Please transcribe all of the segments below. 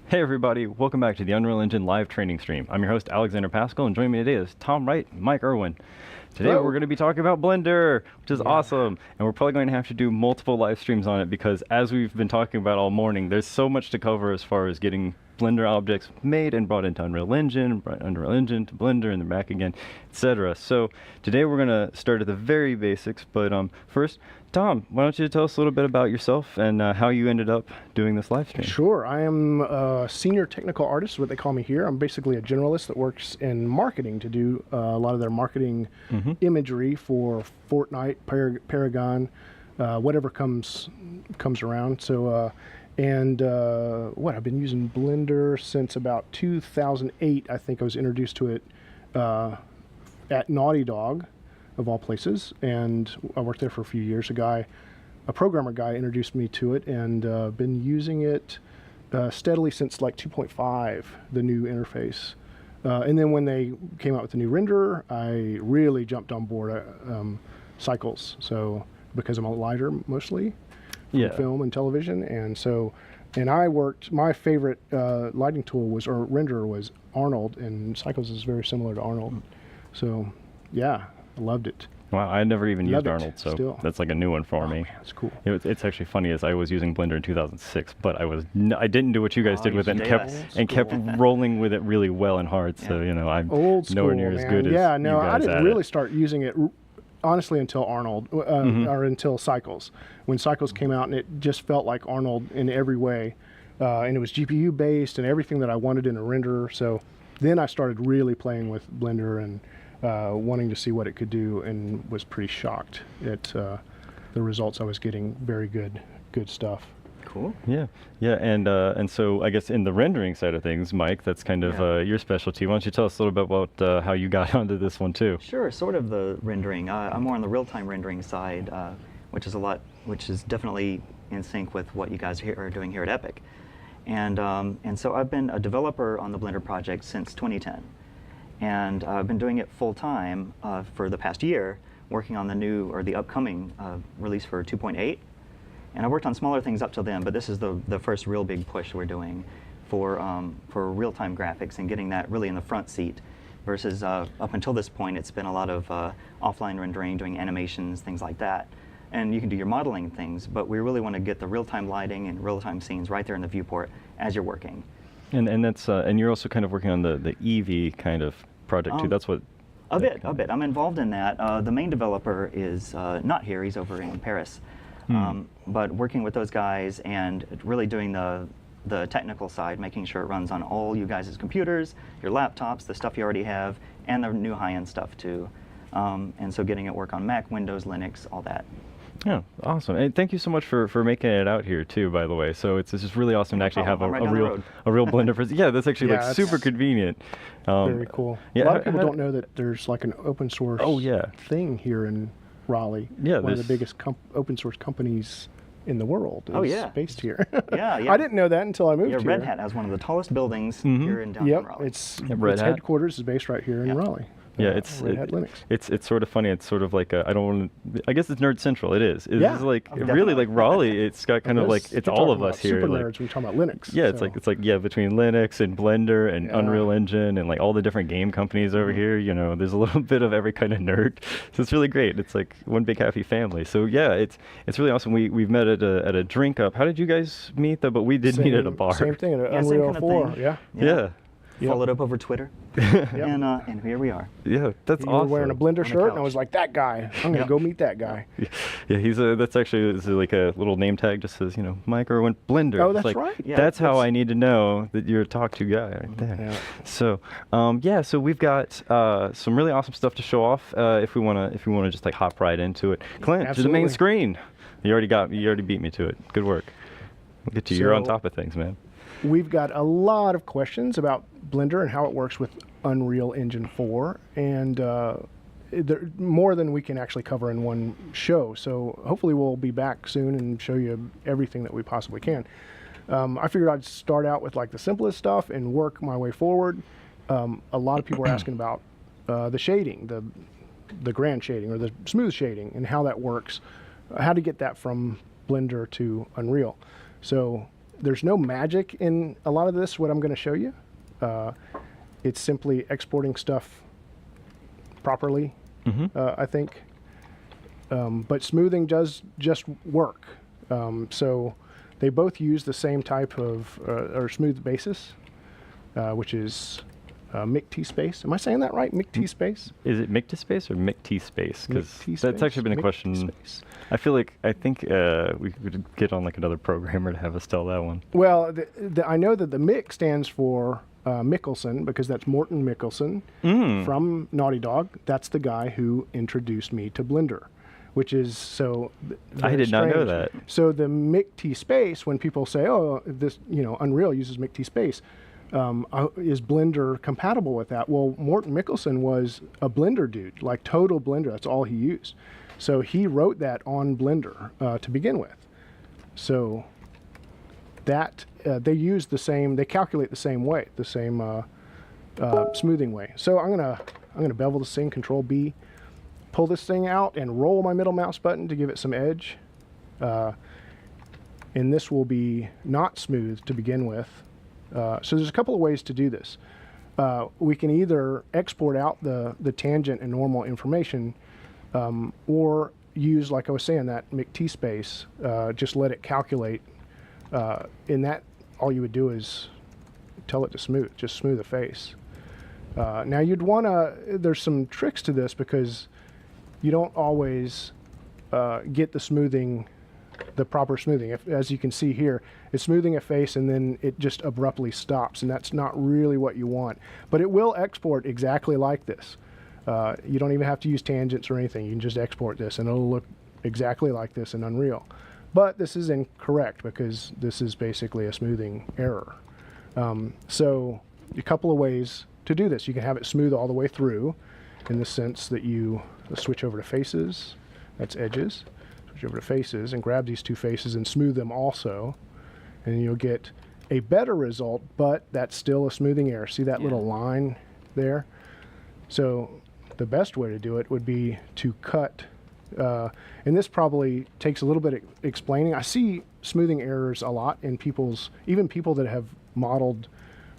Hey everybody, welcome back to the Unreal Engine live training stream. I'm your host Alexander Pascal, and joining me today is Tom Wright and Mike Erwin. Today Hello. we're going to be talking about Blender, which is awesome, and we're probably going to have to do multiple live streams on it because, as we've been talking about all morning, there's so much to cover as far as getting Blender objects made and brought into Unreal Engine, brought Unreal Engine to Blender and then back again, etc. So today we're going to start at the very basics, but first, Tom, why don't you tell us a little bit about yourself and how you ended up doing this live stream? Sure. I am a senior technical artist, what they call me here. I'm basically a generalist that works in marketing to do a lot of their marketing imagery for Fortnite, Paragon, whatever comes around. So, I've been using Blender since about 2008. I think I was introduced to it at Naughty Dog, of all places, and I worked there for a few years. A programmer guy introduced me to it, and been using it steadily since like 2.5, the new interface. And then when they came out with the new renderer, I really jumped on board Cycles. So because I'm a lighter mostly, from film and television, and I worked. My favorite lighting tool or renderer was Arnold, and Cycles is very similar to Arnold. So yeah. I loved it. Wow, I had never even used Arnold, so still. That's like a new one for me. Man, that's cool. It's actually funny as I was using Blender in 2006, but I didn't do what you guys did with it and kept rolling with it really well and hard. So I'm nowhere near as good as you guys I didn't really start using it honestly until Arnold or until Cycles. When Cycles came out, and it just felt like Arnold in every way, and it was GPU based and everything that I wanted in a renderer. So then I started really playing with Blender and wanting to see what it could do, and was pretty shocked at the results I was getting. Very good stuff. Cool. Yeah, and so I guess in the rendering side of things, Mike, that's kind of your specialty. Why don't you tell us a little bit about how you got onto this one too? Sure, sort of the rendering. I'm more on the real-time rendering side, which is definitely in sync with what you guys are doing here at Epic. And so I've been a developer on the Blender project since 2010. And I've been doing it full-time for the past year, working on the upcoming release for 2.8. And I worked on smaller things up till then, but this is the first real big push we're doing for real-time graphics and getting that really in the front seat. Versus up until this point, it's been a lot of offline rendering, doing animations, things like that. And you can do your modeling things, but we really want to get the real-time lighting and real-time scenes right there in the viewport as you're working. And that's and you're also kind of working on the EV kind of project too. That's what. A bit. I'm involved in that. The main developer is not here. He's over in Paris. But working with those guys and really doing the technical side, making sure it runs on all you guys' computers, your laptops, the stuff you already have, and the new high-end stuff too. And so getting it work on Mac, Windows, Linux, all that. Yeah, awesome. And thank you so much for making it out here too, by the way. So it's just really awesome to actually have a real Blender for. Yeah, that's actually like super convenient. Very cool. Yeah, a lot of people don't know that there's like an open source thing here in Raleigh. Yeah, one of the biggest open source companies in the world is based here. Yeah. I didn't know that until I moved here. Red Hat has one of the tallest buildings here in downtown Raleigh. Its headquarters is based right here in Raleigh. Yeah, Linux. It's sort of funny. It's sort of like I don't want to. I guess it's nerd central. It is. It's like really like Raleigh. It's got kind of like it's all of us here. Super like, nerds. We're talking about Linux. Yeah, it's like between Linux and Blender and Unreal Engine and like all the different game companies over here. There's a little bit of every kind of nerd. So it's really great. It's like one big happy family. So yeah, it's really awesome. We've met at a drink up. How did you guys meet though? But we did meet at a bar. Same thing at Unreal 4. Yeah. Followed up over Twitter, and here we are. Yeah, that's awesome. You were wearing a Blender shirt, and I was like, that guy. I'm going to go meet that guy. Yeah, that's actually like a little name tag, just says, Mike Erwin Blender. Oh, that's like, right. Yeah, that's how I need to know that you're a talk-to guy right there. Yeah. So, so we've got some really awesome stuff to show off if we want to just like hop right into it. Clint, to the main screen. You already beat me to it. Good work. Look at you. You're on top of things, man. We've got a lot of questions about Blender and how it works with Unreal Engine 4, and more than we can actually cover in one show. So hopefully we'll be back soon and show you everything that we possibly can. I figured I'd start out with like the simplest stuff and work my way forward. A lot of people are asking about the shading, the grand shading or the smooth shading, and how that works, how to get that from Blender to Unreal. So there's no magic in a lot of this, what I'm going to show you. It's simply exporting stuff properly, I think. But smoothing does just work. So they both use the same type of, or smooth basis, which is MIC-T space. Am I saying that right? MIC-T space? Is it MIC-T space or MIC-T space? Because MIC-T that's space? actually been a MIC-T question. space. I think we could get on like another programmer to have us tell that one. Well, I know that the MIC stands for Mickelson, because that's Morton Mickelson from Naughty Dog. That's the guy who introduced me to Blender, which is so. I did not know that. So the MIC-T space, when people say, "Oh, this Unreal uses MIC-T space," is Blender compatible with that? Well, Morton Mickelson was a Blender dude, like total Blender. That's all he used. So he wrote that on Blender to begin with. So that they use the same, they calculate the same way, the same smoothing way. So I'm gonna bevel this thing, Control B, pull this thing out, and roll my middle mouse button to give it some edge. And this will be not smooth to begin with. So there's a couple of ways to do this. We can either export out the tangent and normal information, or use, like I was saying, that MIC-T space, just let it calculate. In that, all you would do is tell it to smooth, just smooth the face. Now you'd wanna, there's some tricks to this, because you don't always get the smoothing, the proper smoothing. As you can see here, it's smoothing a face and then it just abruptly stops, and that's not really what you want. But it will export exactly like this. You don't even have to use tangents or anything. You can just export this and it'll look exactly like this in Unreal. But this is incorrect, because this is basically a smoothing error. So a couple of ways to do this. You can have it smooth all the way through, in the sense that you switch over to faces, that's edges, switch over to faces and grab these two faces and smooth them also, and you'll get a better result, but that's still a smoothing error. See that little line there? So the best way to do it would be to cut, and this probably takes a little bit of explaining. I see smoothing errors a lot in even people that have modeled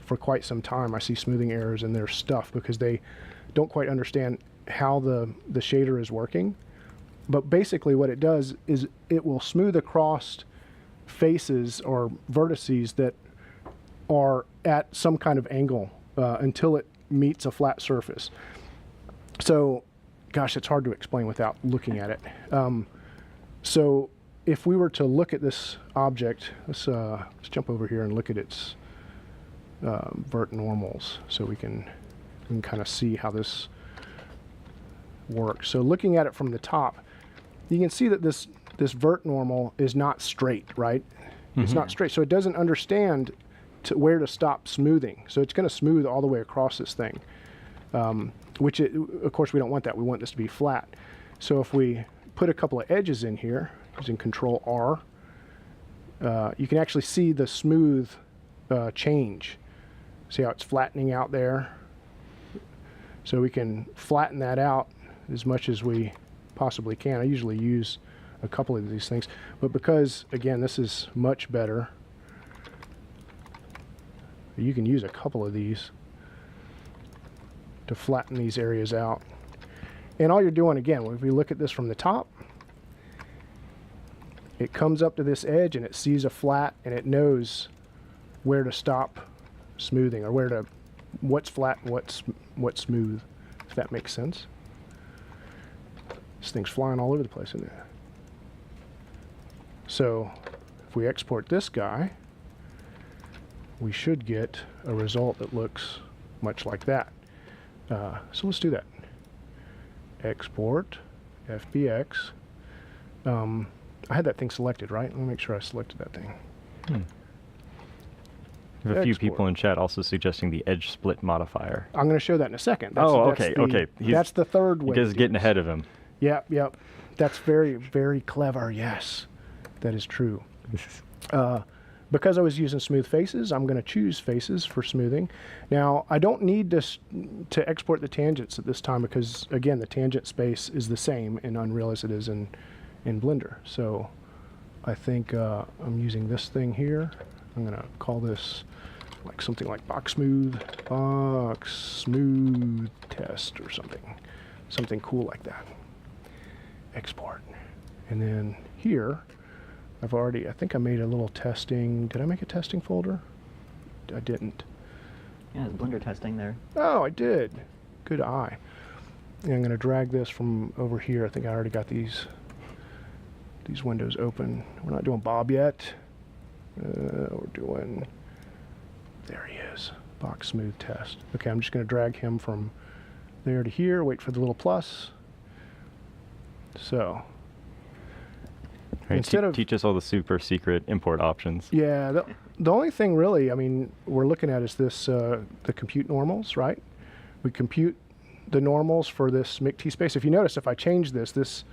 for quite some time. I see smoothing errors in their stuff because they don't quite understand how the shader is working. But basically what it does is it will smooth across faces or vertices that are at some kind of angle until it meets a flat surface. So, gosh, it's hard to explain without looking at it. So if we were to look at this object, let's jump over here and look at its vert normals, so we can kind of see how this works. So looking at it from the top, you can see that this vert normal is not straight, right? It's not straight, so it doesn't understand where to stop smoothing. So it's going to smooth all the way across this thing, which of course we don't want that. We want this to be flat. So if we put a couple of edges in here using Control R, you can actually see the smooth change. See how it's flattening out there? So we can flatten that out as much as we possibly can. I usually use a couple of these things, but because, again, this is much better, you can use a couple of these to flatten these areas out. And all you're doing, again, if we look at this from the top, it comes up to this edge and it sees a flat and it knows where to stop smoothing, or what's flat and what's smooth, if that makes sense. This thing's flying all over the place, isn't it? So if we export this guy, we should get a result that looks much like that. So let's do that. Export, FBX. I had that thing selected, right? Let me make sure I selected that thing. We have a few people in chat also suggesting the edge split modifier. I'm going to show that in a second. Okay. That's the third way. You guys are getting ahead of him. Yep. That's very, very clever. Yes, that is true. Because I was using smooth faces, I'm going to choose faces for smoothing. Now, I don't need to export the tangents at this time because, again, the tangent space is the same in Unreal as it is in Blender. So I think I'm using this thing here. I'm going to call this like something like box smooth test or something cool like that. Export. And then here, I think I made a little testing. Did I make a testing folder? I didn't. Yeah, it's Blender testing there. Oh, I did. Good eye. And I'm going to drag this from over here. I think I already got these windows open. We're not doing Bob yet. We're doing, there he is, box smooth test. Okay, I'm just going to drag him from there to here, wait for the little plus. So, Right, instead of teach us all the super secret import options. yeah, the only thing really, I mean, we're looking at is this, the compute normals, right? We compute the normals for this MIC-T space. If you notice, if I change this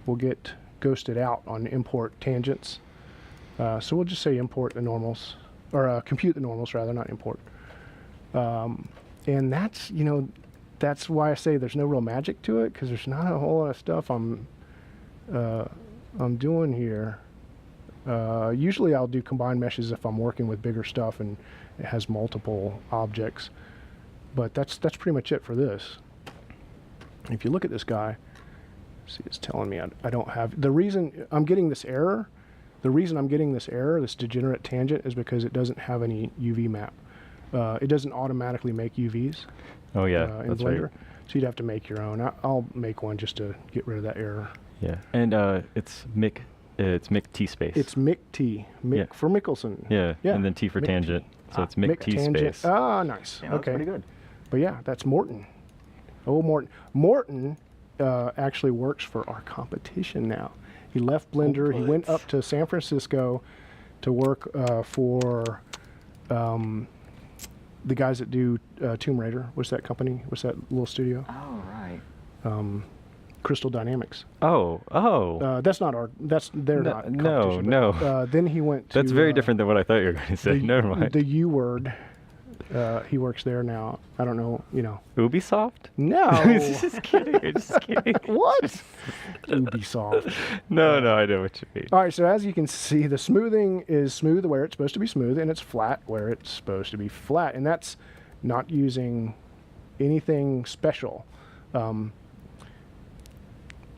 will get ghosted out on import tangents. So we'll just say import the normals, or compute the normals rather, not import. And that's, you know, that's why I say there's no real magic to it, because there's not a whole lot of stuff I'm doing here. Usually I'll do combined meshes if I'm working with bigger stuff and it has multiple objects. But that's pretty much it for this. If you look at this guy, see, it's telling me I don't have, the reason I'm getting this error, this degenerate tangent, is because it doesn't have any UV map. It doesn't automatically make UVs. Oh yeah, in that's Blender. right. So you'd have to make your own. I'll make one just to get rid of that error. Yeah, and it's MIC-T space. It's MIC-T, Yeah. for Mickelson. Yeah, Yeah, and then T for MIC-T. tangent. So it's MIC-T tangent. space. Ah, nice. Yeah, that's okay. pretty good. But yeah, that's Morton. Oh, Morton. Morton actually works for our competition now. He left Blender. He went up to San Francisco to work for the guys that do Tomb Raider. What's that company? What's that little studio? Oh, right. Crystal Dynamics. Oh. That's not our. They're not. No, competition, no. but, then he went to. That's very different than what I thought you were going to say. Never mind. The U word. He works there now. I don't know. You know. Ubisoft? No. Just kidding. Just kidding. What? Ubisoft. No, I know what you mean. All right, so as you can see, the smoothing is smooth where it's supposed to be smooth, and it's flat where it's supposed to be flat. And that's not using anything special.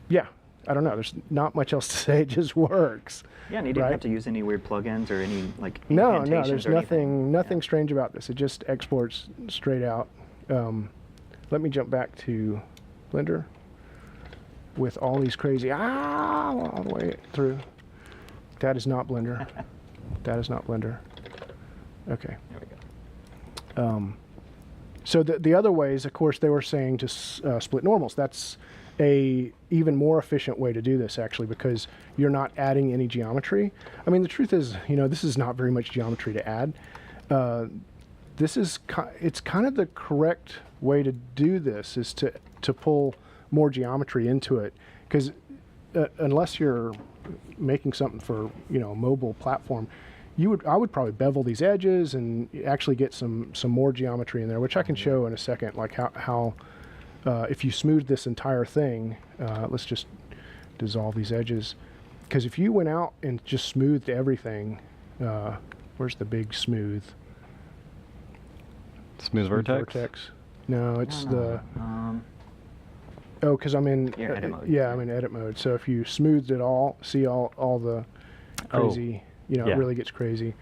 Yeah, I don't know. There's not much else to say. It just works. Yeah, and you didn't right? have to use any weird plugins or any like No, incantations there's or anything. nothing strange about this. It just exports straight out. Let me jump back to Blender with all these crazy all the way through. That is not Blender. That is not Blender. Okay. There we go. So the other ways, of course, they were saying to split normals. That's a even more efficient way to do this, actually, because you're not adding any geometry. I mean, the truth is, you know, this is not very much geometry to add. It's kind of the correct way to do this, is to pull more geometry into it, because unless you're making something for, you know, a mobile platform, I would probably bevel these edges and actually get some more geometry in there, which I can show in a second, like how if you smooth this entire thing, let's just dissolve these edges, because if you went out and just smoothed everything, where's the big smooth? Smooth vertex? No, it's No. oh, because I'm in You're in edit mode. yeah, I'm in edit mode. So if you smoothed it all, see all the crazy, you know, yeah. it really gets crazy.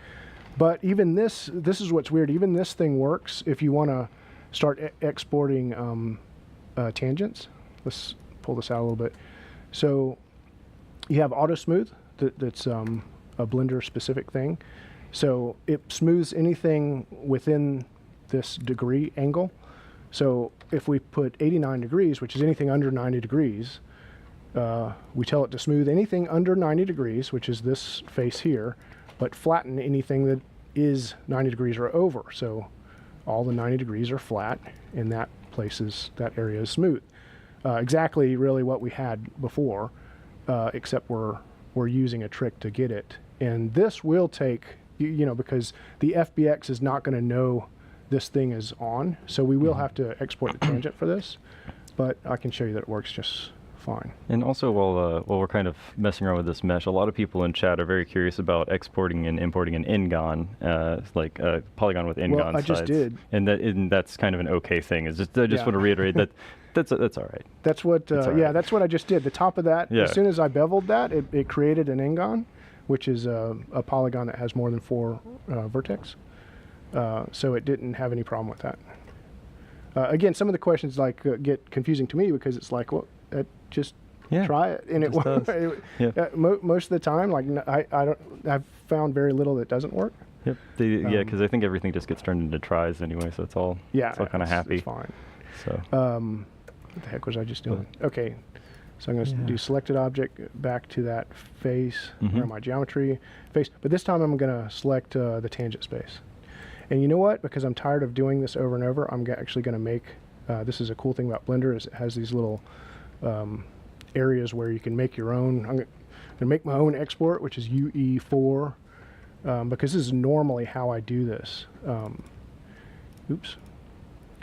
But even this is what's weird. Even this thing works if you want to start exporting tangents. Let's pull this out a little bit. So you have auto smooth that's a Blender specific thing. So it smooths anything within this degree angle. So if we put 89 degrees, which is anything under 90 degrees, we tell it to smooth anything under 90 degrees, which is this face here, but flatten anything that is 90 degrees or over. So all the 90 degrees are flat, and that area is smooth. Exactly really what we had before, except we're using a trick to get it. And this will take, you know, because the FBX is not going to know this thing is on, so we will have to export the tangent for this, but I can show you that it works just fine. And also, while we're kind of messing around with this mesh, a lot of people in chat are very curious about exporting and importing an Ngon, like a polygon with Ngon Well, I sides. just did. And that's kind of an okay thing. I just want to reiterate that that's all right. That's what, that's what I just did. The top of that, Yeah. as soon as I beveled that, it created an Ngon, which is a polygon that has more than 4 vertex. So it didn't have any problem with that. Again, some of the questions get confusing to me because it's like, well, just try it, and it won't. Most of the time, like I've found very little that doesn't work. Yep. Because I think everything just gets turned into tries anyway, so it's all kind of happy. It's fine. So. What the heck was I just doing? Okay, so I'm going to do selected object back to that face, where my geometry face, but this time I'm going to select the tangent space. And you know what? Because I'm tired of doing this over and over, I'm actually going to make. This is a cool thing about Blender is it has these little areas where you can make your own. I'm going to make my own export, which is UE4, because this is normally how I do this. Oops.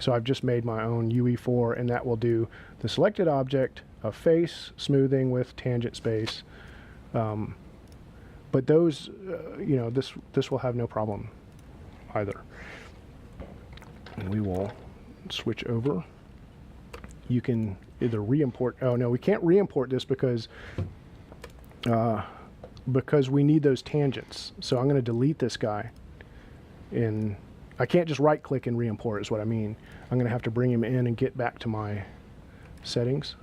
So I've just made my own UE4, and that will do the selected object, a face, smoothing with tangent space. But those, this will have no problem either. And we will switch over. You can either re-import. Oh no, we can't re-import this because we need those tangents. So I'm going to delete this guy. I can't just right-click and re-import is what I mean. I'm going to have to bring him in and get back to my settings,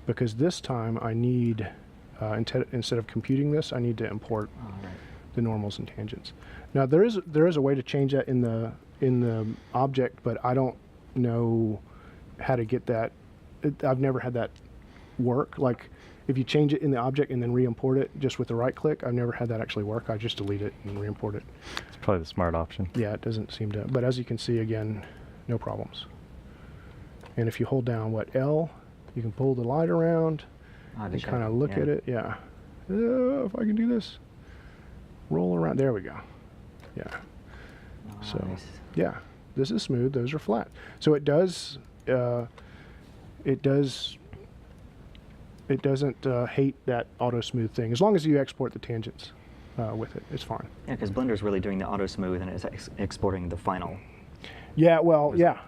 because this time I need, instead of computing this, I need to import the normals and tangents. Now there is a way to change that in the object, but I don't know how to get that. I've never had that work. Like if you change it in the object and then re-import it just with the right-click, I've never had that actually work. I just delete it and re-import it. It's probably the smart option. Yeah, it doesn't seem to. But as you can see, again, no problems. And if you hold down L, you can pull the light around and kind of look at it. Yeah. If I can do this, roll around. There we go. Yeah. Nice. So yeah, this is smooth. Those are flat. So it does. It doesn't hate that auto smooth thing as long as you export the tangents with it. It's fine. Yeah, because Blender's really doing the auto smooth and it's exporting the final. Yeah, well, yeah.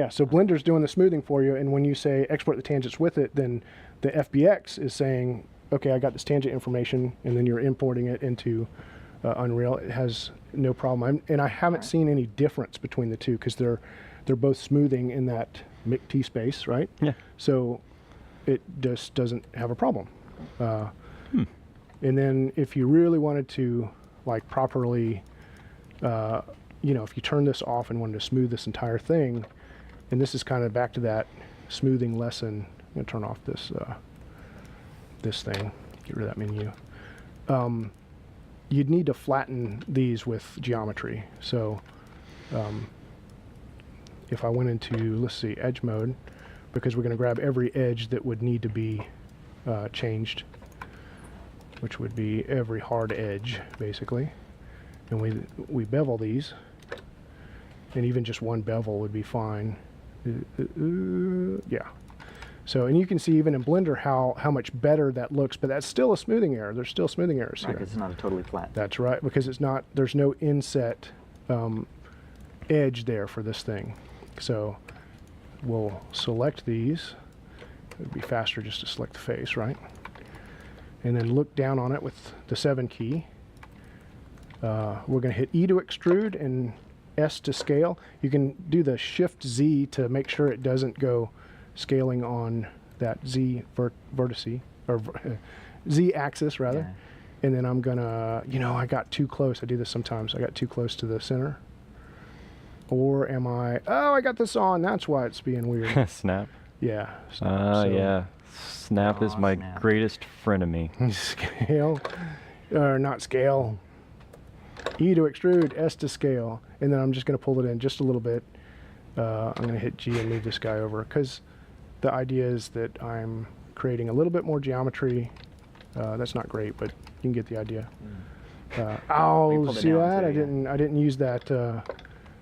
So Blender's doing the smoothing for you, and when you say export the tangents with it, then the FBX is saying, okay, I got this tangent information, and then you're importing it into Unreal. It has no problem. And I haven't seen any difference between the two because they're both smoothing in that MIC-T space, right? Yeah. So it just doesn't have a problem. And then if you really wanted to, like, properly, if you turn this off and wanted to smooth this entire thing, and this is kind of back to that smoothing lesson. I'm going to turn off this this thing, get rid of that menu. You'd need to flatten these with geometry. So if I went into, let's see, edge mode, because we're going to grab every edge that would need to be changed, which would be every hard edge, basically. And we bevel these, and even just one bevel would be fine. Yeah. So, and you can see even in Blender how much better that looks, but that's still a smoothing error. There's still smoothing errors here. Right, because it's not a totally flat. That's right, because it's not. There's no inset edge there for this thing. So we'll select these. It would be faster just to select the face, right? And then look down on it with the 7 key. We're going to hit E to extrude and S to scale. You can do the Shift Z to make sure it doesn't go scaling on that Z vertice, or Z axis rather. Yeah. And then I'm gonna, I got too close. I do this sometimes. I got too close to the center. Or am I? Oh, I got this on. That's why it's being weird. Snap. Yeah. Snap. Yeah. Snap is my greatest frenemy. Scale, or not scale. E to extrude, S to scale, and then I'm just going to pull it in just a little bit. I'm going to hit G and move this guy over, because the idea is that I'm creating a little bit more geometry. That's not great, but you can get the idea. Oh, see that? I didn't use that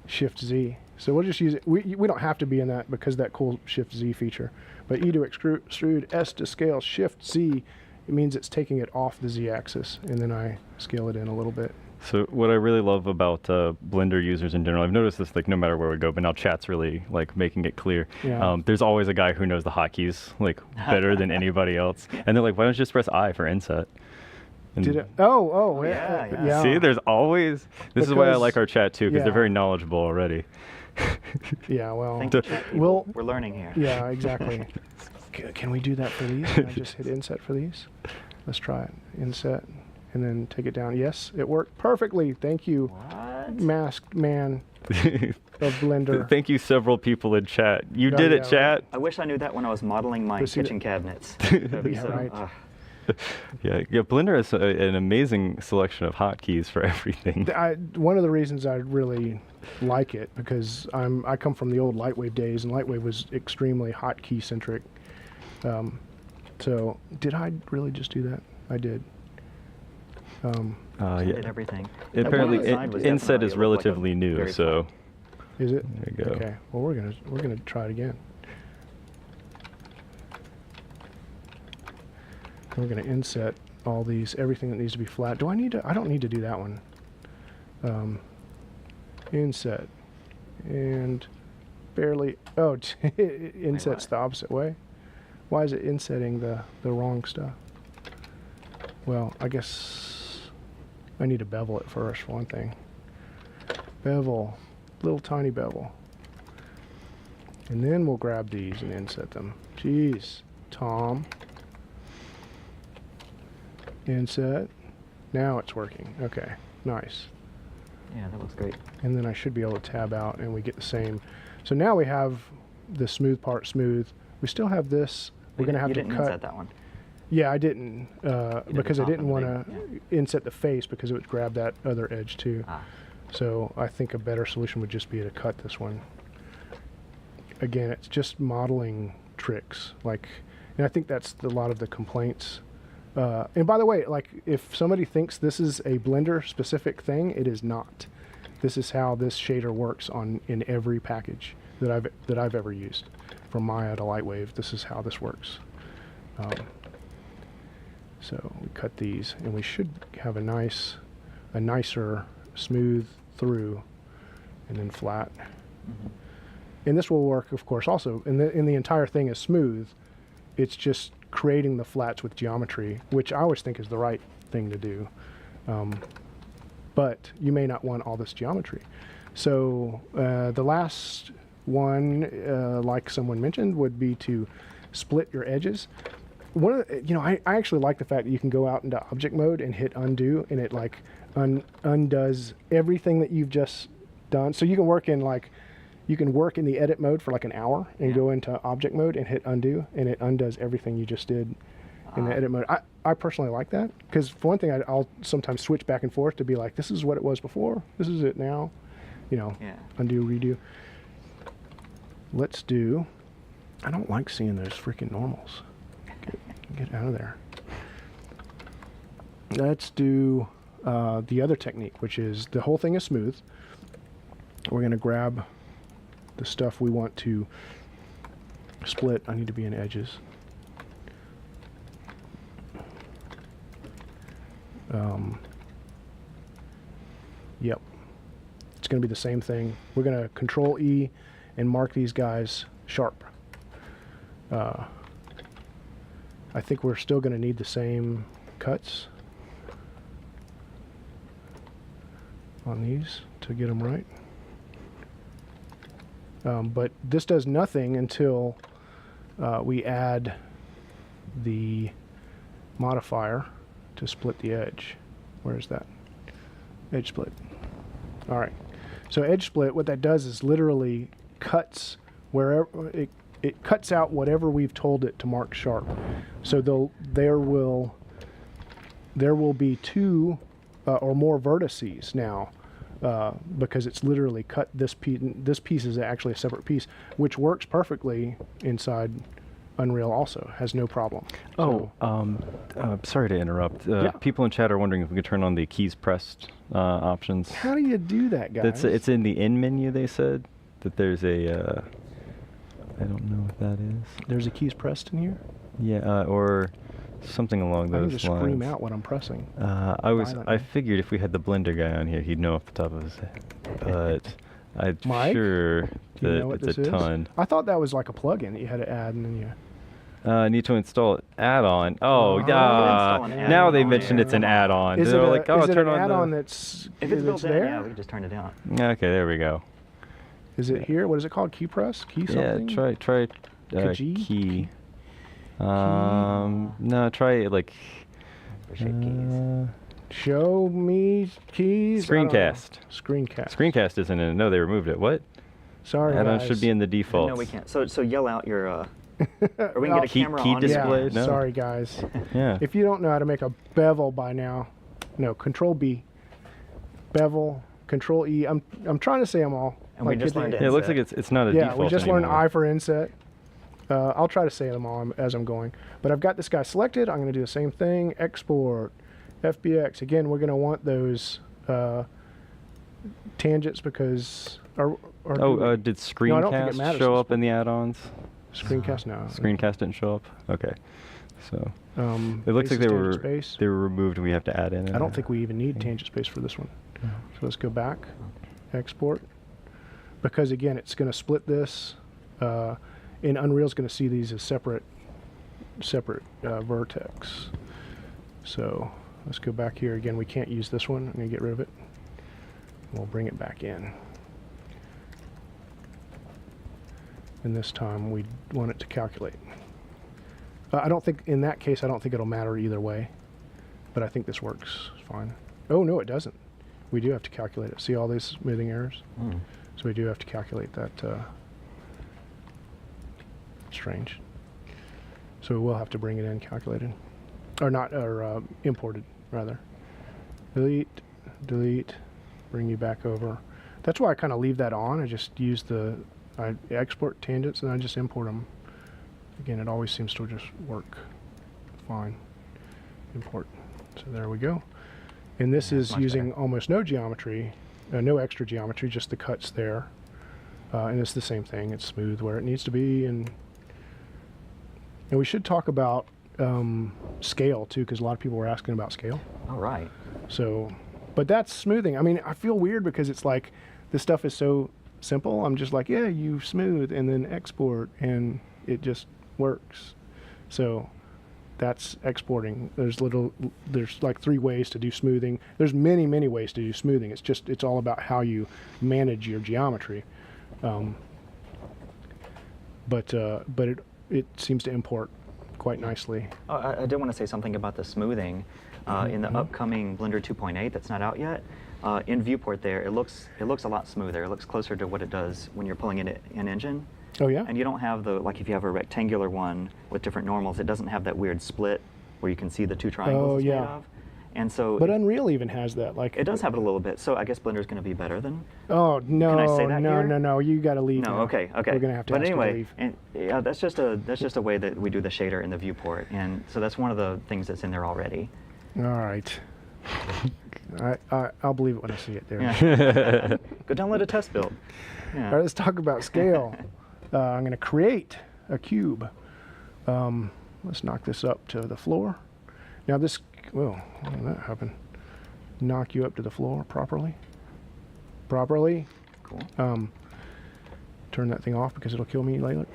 Shift Z. So we'll just use it. We don't have to be in that because of that cool Shift Z feature. But E to extrude, S to scale, Shift Z, it means it's taking it off the Z axis, and then I scale it in a little bit. So what I really love about Blender users in general, I've noticed this like no matter where we go, but now chat's really like making it clear. Yeah. There's always a guy who knows the hotkeys like better than anybody else, and they're like, why don't you just press I for inset? And Did it? Oh, yeah. see, there's always. This is why I Because- like our chat too, because yeah. they're very knowledgeable already. Yeah, well, Thank you, chat people. we'll- We're learning here. yeah, exactly. Can we do that for these? Can I just hit inset for these? Let's try it. Inset, and then take it down. Yes, it worked perfectly. Thank you, What? masked man of Blender. Thank you, several people in chat. You Oh, did yeah, it, chat. I wish I knew that when I was modeling my Proceed. kitchen cabinets. That'd be Yeah, so, right. Yeah, Blender has an amazing selection of hotkeys for everything. One of the reasons I really like it because I come from the old Lightwave days, and Lightwave was extremely hotkey centric. So did I really just do that? I did. I did Yeah. everything. Apparently, That one on the side was inset definitely is looked like a relatively new, very so Is it? there you go. Okay. Well, we're gonna try it again. We're gonna inset all these, everything that needs to be flat. Do I need to? I don't need to do that one. Inset and barely. Oh, insets the opposite way. Why is it insetting the wrong stuff? Well, I guess I need to bevel it first for one thing. Bevel, little tiny bevel. And then we'll grab these and inset them. Jeez, Tom. Inset. Now it's working. Okay, nice. Yeah, that looks great. And then I should be able to tab out and we get the same. So now we have the smooth part smooth. We still have this. We're going to have you to didn't cut. inset that one. Yeah, I didn't because I top didn't and the want big, to inset the face because it would grab that other edge too. Ah. So I think a better solution would just be to cut this one. Again, it's just modeling tricks. Like, and I think that's a lot of the complaints. And by the way, like if somebody thinks this is a Blender specific thing, it is not. This is how this shader works in every package that I've ever used, from Maya to Lightwave. This is how this works. So we cut these, and we should have a nicer smooth through, and then flat. Mm-hmm. And this will work, of course, also. And the entire thing is smooth. It's just creating the flats with geometry, which I always think is the right thing to do. But you may not want all this geometry. So the last one, like someone mentioned, would be to split your edges. One of the, I actually like the fact that you can go out into object mode and hit undo, and it like undoes everything that you've just done. So you can work in the edit mode for like an hour and go into object mode and hit undo, and it undoes everything you just did in the edit mode. I personally like that because for one thing, I'll sometimes switch back and forth to be like, this is what it was before, this is it now, undo, redo. Let's do, I don't like seeing those freaking normals. Get out of there. Let's do the other technique, which is the whole thing is smooth. We're going to grab the stuff we want to split. I need to be in edges. Yep. It's going to be the same thing. We're going to Control E and mark these guys sharp. I think we're still going to need the same cuts on these to get them right. But this does nothing until we add the modifier to split the edge. Where is that? Edge split. All right. So edge split, what that does is literally cuts wherever it cuts out whatever we've told it to mark sharp. So there will be two or more vertices now. Because it's literally cut this piece. This piece is actually a separate piece, which works perfectly inside Unreal. Also has no problem. Sorry to interrupt. People in chat are wondering if we could turn on the keys pressed options. How do you do that, guys? It's in the in menu. They said. that there's a, I don't know what that is. There's a keys pressed in here. Yeah, or something along I can those just lines. scream out what I'm pressing. I violently. figured if we had the blender guy on here, he'd know off the top of his head. But I'm Mike, sure Do you know that what it's this a ton. is? I thought that was like a plugin that you had to add, and then you. Need to install an add-on. Oh, Uh-huh. yeah. Install an add-on Now they on mentioned there. it's an Come on. add-on. Is it They're a, like, oh, is it turn an on add-on the. that's If it's built in, there? yeah, we can just turn it down. Okay, there we go. Is it here? What is it called? Key press? Key something? Yeah, try Kajee? key. No, try like For shape keys. Show me keys. I don't know. Screencast. Screencast. Screencast isn't in it. No, they removed it. What? Sorry, Add-on guys. should be in the default. No, we can't. So yell out your. Or we can get a Key- camera key on display? Yeah, No. sorry, guys. Yeah. If you don't know how to make a bevel by now, no, Control B. Bevel, Control E. I'm trying to say them all. And we just learned Yeah, it looks inset. like it's not a Yeah, default we just learned anymore. I for inset. I'll try to say them all as I'm going. But I've got this guy selected. I'm going to do the same thing. Export, FBX. Again, we're going to want those tangents because... Or Oh, do we? did No, I don't think it Screencast matters show this up in the add-ons? Screencast? No. Screencast didn't show up? Okay. So it looks Basis like tangent space. they were removed and we have to add in. I don't think we even need tangent space for this one. So let's go back, export, because again, it's going to split this. And Unreal's going to see these as separate vertex. So let's go back here again. We can't use this one. I'm going to get rid of it. We'll bring it back in. And this time we want it to calculate. I don't think, in that case, I don't think it'll matter either way. But I think this works fine. Oh, no, it doesn't. We do have to calculate it. See all these smoothing errors? So we do have to calculate that. Strange. So we'll have to bring it in calculated. Or not, or imported, rather. Delete, delete, bring you back over. That's why I kind of leave that on. I just use I export tangents and I just import them. Again, it always seems to just work fine. Import. So there we go. And this is using better. almost no geometry, no extra geometry, just the cuts there. And it's the same thing. It's smooth where it needs to be. And we should talk about scale too, because a lot of people were asking about scale. All right. So, but that's smoothing. I mean, I feel weird because it's like this stuff is so simple. I'm just like, yeah, you smooth and then export, and it just works. So that's exporting. There's like 3 ways to do smoothing. There's many ways to do smoothing. It's all about how you manage your geometry. But it seems to import quite nicely. Oh, I did want to say something about the smoothing. In the upcoming Blender 2.8 that's not out yet, in viewport there, it looks a lot smoother. It looks closer to what it does when you're pulling it in engine. Oh yeah? And you don't have like if you have a rectangular one with different normals, it doesn't have that weird split where you can see the 2 triangles it's made of. And so But Unreal even has that. Like it does have it a little bit. So I guess Blender's going to be better than. Oh no! Can I say that no! here? No! You got to leave. No, now. okay. We're gonna have to. But ask you to anyway, leave. and yeah, that's just a way that we do the shader in the viewport, and so that's one of the things that's in there already. All right. I'll believe it when I see it there. Yeah. Go download a test build. Yeah. All right, let's talk about scale. I'm going to create a cube. Let's knock this up to the floor. Now this, well, how did that happen? Knock you up to the floor properly. Properly. Cool. Turn that thing off because it'll kill me later.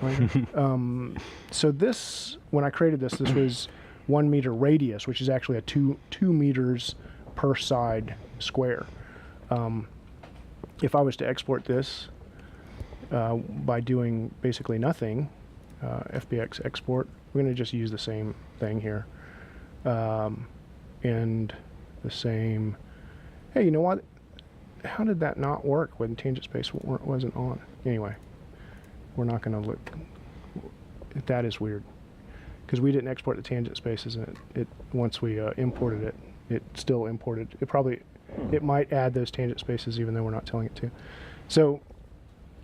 So this, when I created this was 1 meter radius, which is actually a 2 meters per side square. If I was to export this by doing basically nothing, FBX export, we're going to just use the same thing here. And the same, hey, you know what? How did that not work when tangent space wasn't on? Anyway, we're not going to look. That is weird. Because we didn't export the tangent spaces, and it once we imported it, it still imported. It might add those tangent spaces even though we're not telling it to. So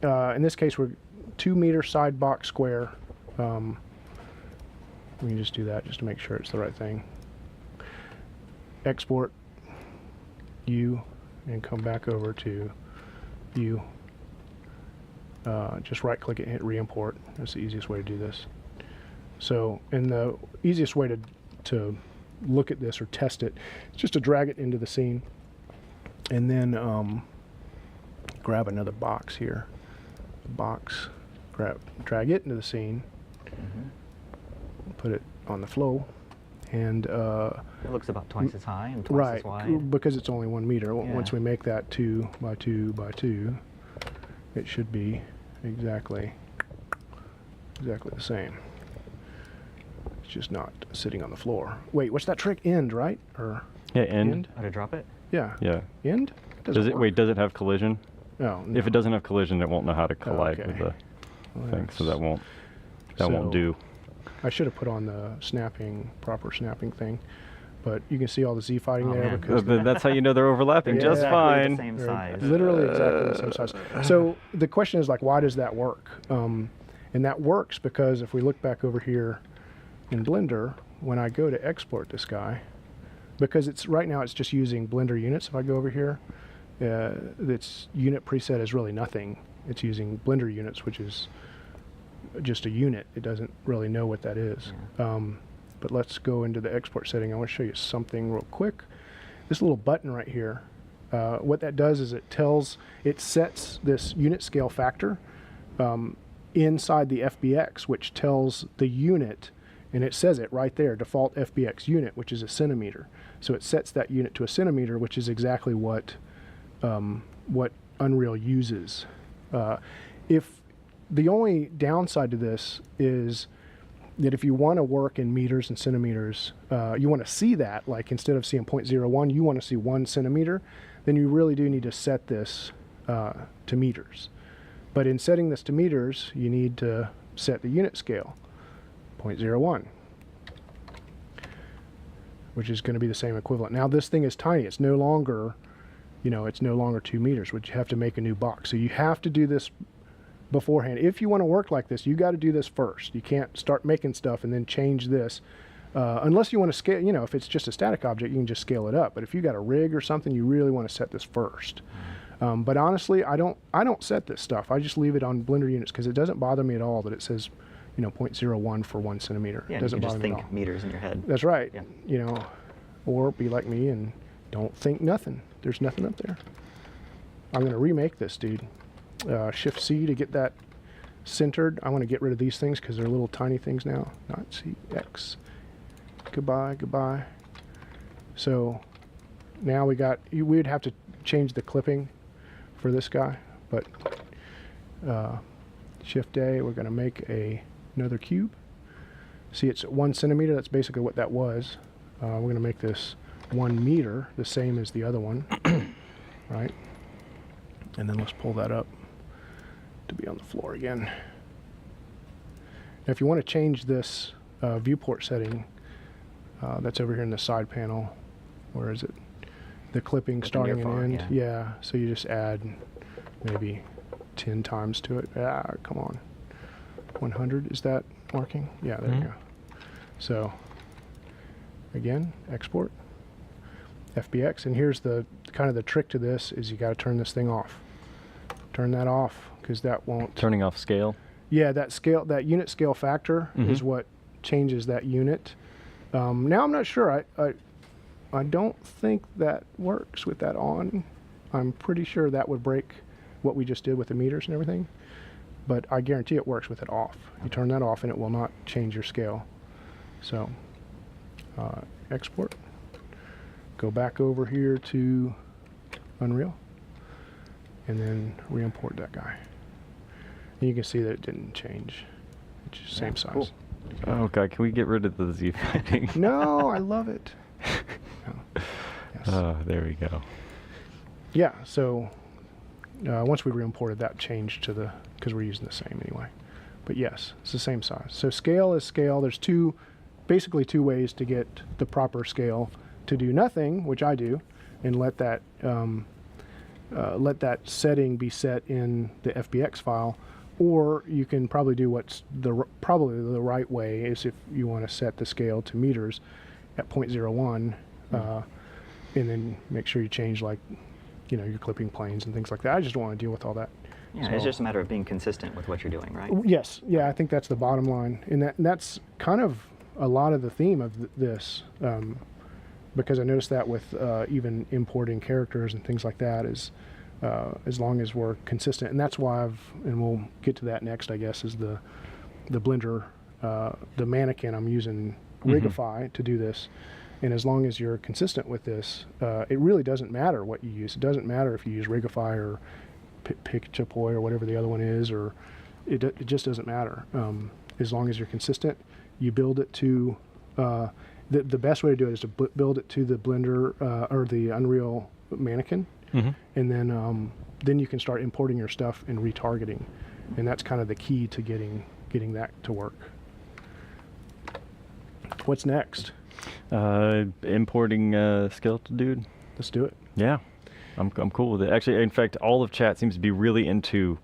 in this case, we're 2 meter side box square. We can just do that just to make sure it's the right thing. Export U and come back over to U. just right click it and hit re-import. That's the easiest way to do this. So, and the easiest way to look at this or test it is just to drag it into the scene and then grab another box here. Box, drag it into the scene, put it on the flow, and it looks about twice as high and twice as wide. Right, because it's only 1 meter. Yeah. Once we make that 2 by 2 by 2, it should be exactly the same. It's just not sitting on the floor. Wait, what's that trick? End, right? Or Yeah, end. How to drop it? Yeah. Yeah. End? Does it? Work. Wait, does it have collision? No, If it doesn't have collision, it won't know how to collide Okay. with the Well, thing, so that won't So- do. I should have put on the proper snapping thing, but you can see all the Z fighting Oh, there man. because That's how you know they're overlapping Yeah. just Exactly fine. the same they're size. literally exactly the same size. So the question is like, why does that work? And that works because if we look back over here in Blender, when I go to export this guy, because it's right now it's just using Blender units. If I go over here, its unit preset is really nothing. It's using Blender units, which is just a unit. It doesn't really know what that is. But let's go into the export setting. I want to show you something real quick. This little button right here, what that does is it sets this unit scale factor inside the FBX, which tells the unit, and it says it right there, default FBX unit, which is a centimeter. So it sets that unit to a centimeter, which is exactly what Unreal uses. If the only downside to this is that if you want to work in meters and centimeters, you want to see that, like instead of seeing 0.01, you want to see 1 centimeter, then you really do need to set this to meters. But in setting this to meters, you need to set the unit scale, 0.01, which is going to be the same equivalent. Now this thing is tiny. It's no longer, it's no longer 2 meters, which you have to make a new box. So you have to do this beforehand. If you want to work like this, you got to do this first. You can't start making stuff and then change this. Unless you want to scale, if it's just a static object, you can just scale it up. But if you got a rig or something, you really want to set this first. But honestly, I don't set this stuff. I just leave it on Blender units because it doesn't bother me at all that it says, 0.01 for 1 centimeter. Yeah, It you doesn't can just bother me at think all. meters in your head. That's right. Yeah. Or be like me and don't think nothing. There's nothing up there. I'm going to remake this, dude. Shift C to get that centered. I want to get rid of these things because they're little tiny things now. Not C, X. Goodbye, goodbye. So now we would have to change the clipping for this guy, but Shift A, we're going to make another cube. See, it's 1 centimeter. That's basically what that was. We're going to make this 1 meter, the same as the other one, right? And then let's pull that up to be on the floor again. Now, if you want to change this viewport setting, that's over here in the side panel. Where is it? The clipping starting and far, end. Yeah. So you just add maybe 10 times to it. Come on. 100, is that working? Yeah, there you go. So again, export. FBX, and here's the kind of the trick to this is you got to turn this thing off. Turn that off because that won't. Turning off scale. Yeah, that unit scale factor is what changes that unit. Now I'm not sure. I don't think that works with that on. I'm pretty sure that would break what we just did with the meters and everything. But I guarantee it works with it off. You turn that off and it will not change your scale. So export. Go back over here to Unreal and then re-import that guy. And you can see that it didn't change. It's just same size. Cool. Oh god, can we get rid of the Z fighting? No, I love it. No. Yes. Oh, there we go. Yeah, so once we re-imported, that changed to because we're using the same anyway. But yes, it's the same size. So scale is scale. There's basically two ways to get the proper scale. To do nothing, which I do, and let that setting be set in the FBX file, or you can probably do what's probably the right way is if you want to set the scale to meters at 0.01, and then make sure you change your clipping planes and things like that. I just don't want to deal with all that Yeah, So- it's just a matter of being consistent with what you're doing, right? Yes, yeah, I think that's the bottom line, and that's kind of a lot of the theme of this, because I noticed that with even importing characters and things like that is as long as we're consistent, and that's why and we'll get to that next, I guess, is the Blender, the mannequin. I'm using Rigify to do this, and as long as you're consistent with this, it really doesn't matter what you use. It doesn't matter if you use Rigify or Pictopoy or whatever the other one is, or it just doesn't matter. As long as you're consistent, you build it to the best way to do it is to build it to the Blender or the Unreal mannequin, and then you can start importing your stuff and retargeting, and that's kind of the key to getting that to work. What's next? Importing skeletal dude. Let's do it. Yeah, I'm cool with it. Actually, in fact, all of chat seems to be really into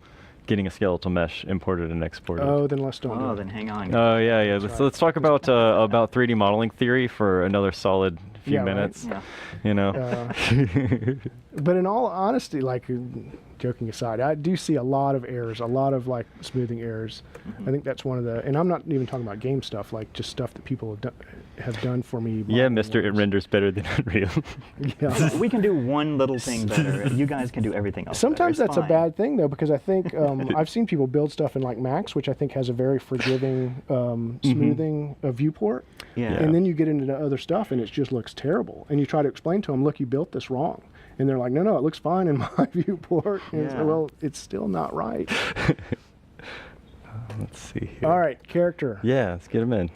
getting a skeletal mesh imported and exported. Oh, then let's don't do Oh, it. then hang on. Oh yeah. That's Let's talk about 3D modeling theory for another solid few Yeah, right. minutes. Yeah. You know. But in all honesty, like, joking aside, I do see a lot of errors, a lot of like smoothing errors. I think that's one of the, and I'm not even talking about game stuff, like just stuff that people have done for me. Yeah, modeling Mister, it wise. renders better than Unreal. Yeah. We can do one little thing better, and you guys can do everything else. Sometimes better. that's It's a fine. bad thing though, because I think I've seen people build stuff in like Max, which I think has a very forgiving smoothing viewport. Yeah. And then you get into the other stuff and it just looks terrible. And you try to explain to them, look, you built this wrong. And they're like, no, it looks fine in my viewport. And it's, Yeah. well, it's still not right. Let's see here. All right, character. Yeah, let's get him in.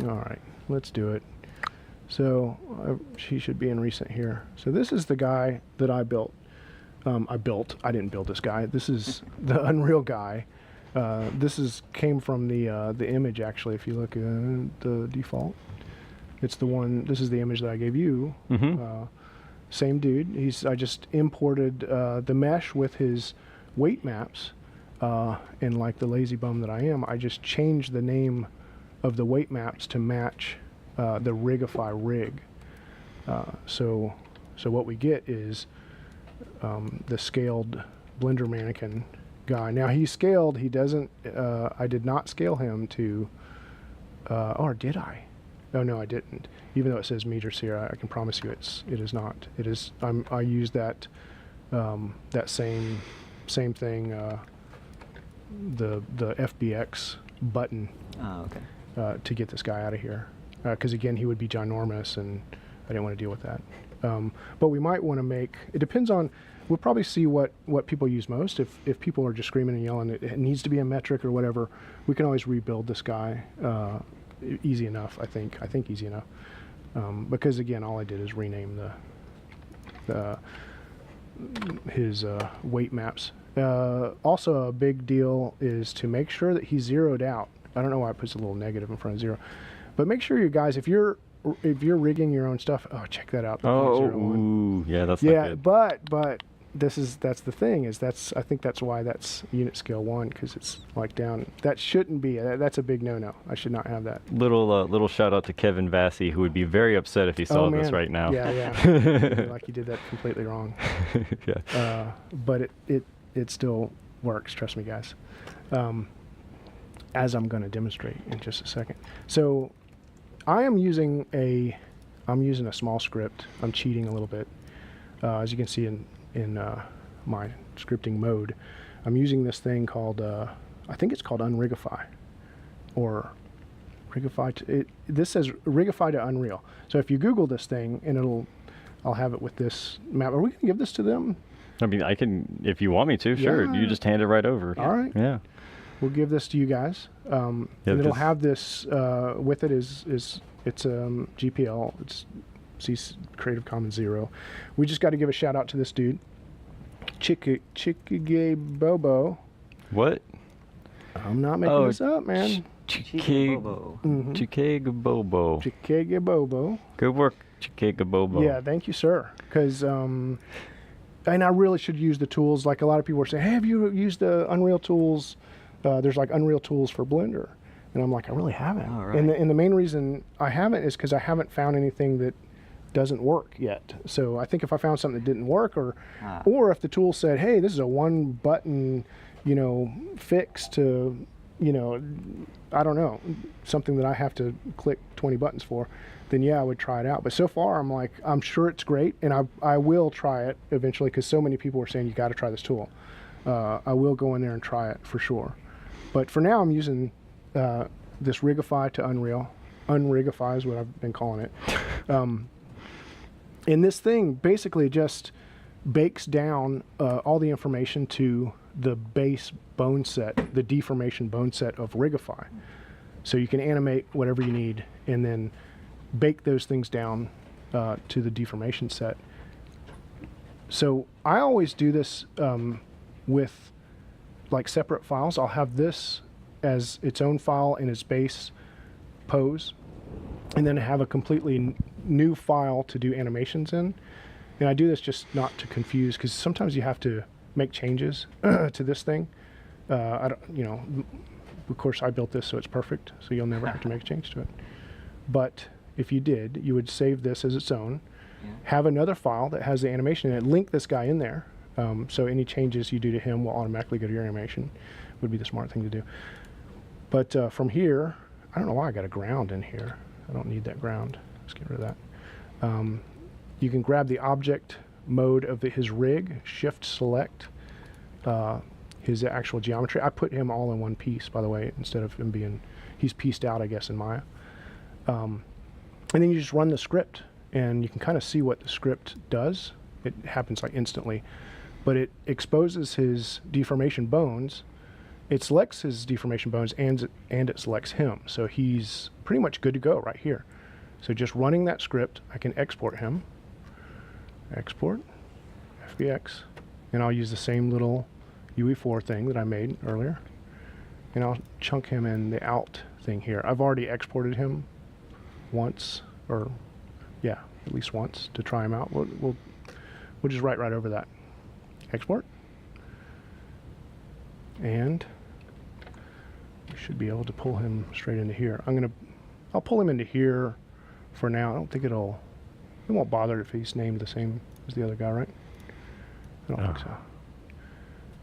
All right, let's do it. So she should be in recent here. So this is the guy that I built. I didn't build this guy. This is the Unreal guy. This came from the image, actually. If you look at the default, it's the one. This is the image that I gave you. Same dude. I just imported the mesh with his weight maps, and like the lazy bum that I am, I just changed the name of the weight maps to match the Rigify rig. So what we get is the scaled Blender mannequin guy. Now he's scaled. He doesn't. I did not scale him to. Or did I? Oh no, I didn't. Even though it says meters here, I can promise you it is not. It is. I use that that same thing. The FBX button Oh, okay. to get this guy out of here, because again he would be ginormous, and I didn't want to deal with that. But we might want to make. It depends on. We'll probably see what people use most. If people are just screaming and yelling, it needs to be a metric or whatever, we can always rebuild this guy. Easy enough, I think. I think easy enough. Because again, all I did is rename his weight maps. Also, a big deal is to make sure that he's zeroed out. I don't know why it puts a little negative in front of zero, but make sure you guys, if you're rigging your own stuff, check that out. the Oh, 0.01. ooh, yeah, that's not Yeah, good. but that's the thing is I think that's why that's unit scale 1, because it's like down. That shouldn't be. That's a big no-no. I should not have that. Little shout out to Kevin Vassy, who would be very upset if he saw this man. right now. Yeah. Like you did that completely wrong. Yeah. But it still works. Trust me, guys. As I'm going to demonstrate in just a second. So I'm using a small script. I'm cheating a little bit. As you can see in my scripting mode, I'm using this thing called, I think it's called Unrigify, or Rigify. This says Rigify to Unreal. So if you Google this thing, and I'll have it with this map. Are we going to give this to them? I mean, I can, if you want me to, sure. Yeah. You just hand it right over. All right. Yeah. We'll give this to you guys. And it'll have this, with it is it's GPL. It's C Creative Commons 0. We just got to give a shout out to this dude, Chikage Bobo. What? I'm not making this up, man. Bobo. Chikage-Bobo. Chikage Bobo. Good work, Chikage-Bobo. Yeah, thank you, sir. Because, and I really should use the tools. Like a lot of people are saying, hey, have you used the Unreal tools? There's like Unreal tools for Blender. And I'm like, I really haven't. Oh, right. And the main reason I haven't is because I haven't found anything doesn't work yet. So I think if I found something that didn't work, Ah. or if the tool said, hey, this is a one button, you know, fix to, you know, I don't know, something that I have to click 20 buttons for, then yeah, I would try it out. But so far I'm like, I'm sure it's great, and I will try it eventually, because so many people are saying you got to try this tool. I will go in there and try it for sure. But for now I'm using this Rigify to Unreal. Unrigify is what I've been calling it. And this thing basically just bakes down all the information to the base bone set, the deformation bone set of Rigify. So you can animate whatever you need and then bake those things down to the deformation set. So I always do this with like separate files. I'll have this as its own file in its base pose, and then have a completely new file to do animations in. And I do this just not to confuse, because sometimes you have to make changes to this thing. I don't, you know, of course I built this so it's perfect, so you'll never have to make a change to it. But if you did, you would save this as its own, have another file that has the animation in it, link this guy in there, so any changes you do to him will automatically go to your animation. Would be the smart thing to do. But from here, I don't know why I got a ground in here. I don't need that ground. Let's get rid of that. You can grab the object mode of his rig, shift select his actual geometry. I put him all in one piece, by the way, instead of him being, he's pieced out, I guess, in Maya. And then you just run the script, and you can kind of see what the script does. It happens like instantly, but it exposes his deformation bones. It selects his deformation bones, and it selects him. So he's pretty much good to go right here. So just running that script, I can export him. Export, FBX, and I'll use the same little UE4 thing that I made earlier. And I'll chunk him in the out thing here. I've already exported him once, or yeah, at least once to try him out. We'll just write right over that. Export. And we should be able to pull him straight into here. I'll pull him into here for now. I don't think it won't bother if he's named the same as the other guy, right? I don't think so.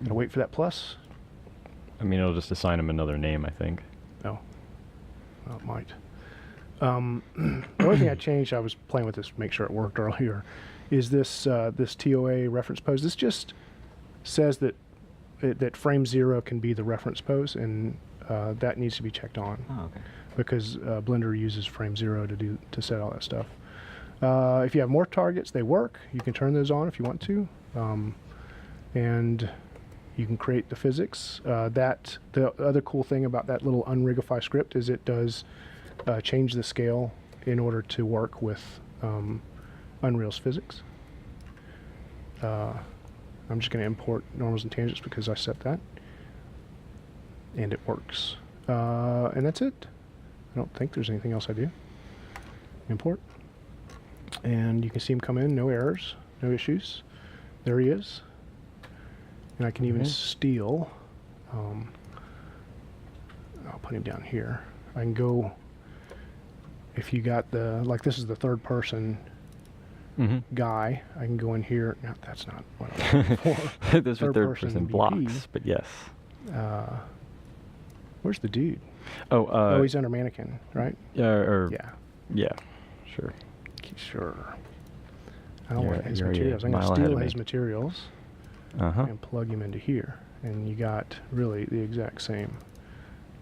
Gotta wait for that plus. I mean, it'll just assign him another name, I think. Oh, well, it might. The only thing I changed, I was playing with this to make sure it worked earlier, is this this TOA reference pose. This just says that that frame 0 can be the reference pose, and that needs to be checked on. Oh, okay. Because Blender uses frame 0 to set all that stuff. If you have more targets, they work. You can turn those on if you want to, and you can create the physics. The other cool thing about that little Unrigify script is it does change the scale in order to work with Unreal's physics. I'm just going to import normals and tangents because I set that, and it works. And that's it. I don't think there's anything else I do. Import. And you can see him come in, no errors, no issues. There he is. And I can even steal. I'll put him down here. I can go, if you got like this is the third person guy, I can go in here. No, that's not what I'm looking for. Those are third person blocks, BP. but yes. Where's the dude? Oh, He's under mannequin, right? Yeah, Yeah. Sure. Sure. I don't want his you're materials. I'm a going to mile ahead steal of me. his materials and plug him into here. And you got really the exact same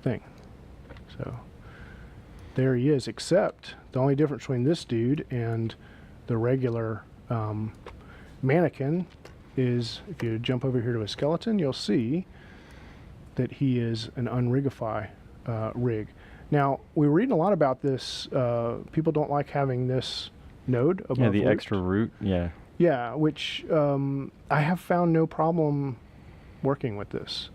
thing. So there he is, except the only difference between this dude and the regular mannequin is if you jump over here to a skeleton, you'll see that he is an Unrigify rig. Now, we were reading a lot about this. People don't like having this node above Yeah, the root. extra root, yeah. Yeah, which I have found no problem working with this.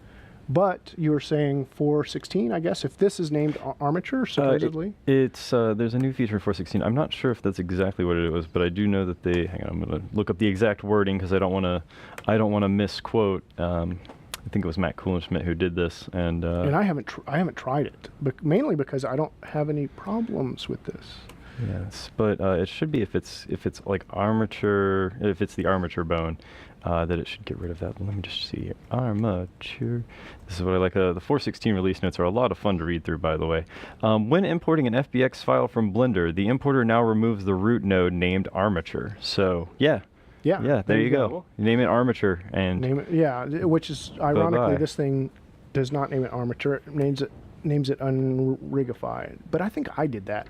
But you were saying 4.16, I guess, if this is named armature, supposedly? It's there's a new feature in 4.16. I'm not sure if that's exactly what it was, but I do know that they. Hang on, I'm gonna look up the exact wording because I don't want to misquote. I think it was Matt Kuhlenschmidt who did this, and I haven't tried it, but mainly because I don't have any problems with this. Yes, but it should be if it's like armature, if it's the armature bone, that it should get rid of that. Let me just see here. Armature. This is what I like. The 416 release notes are a lot of fun to read through, by the way. When importing an FBX file from Blender, the importer now removes the root node named armature. So yeah. Yeah. There you go. You name it armature and Name it. Yeah, which is ironically Bye-bye. this thing does not name it armature. It names it unrigified. But I think I did that.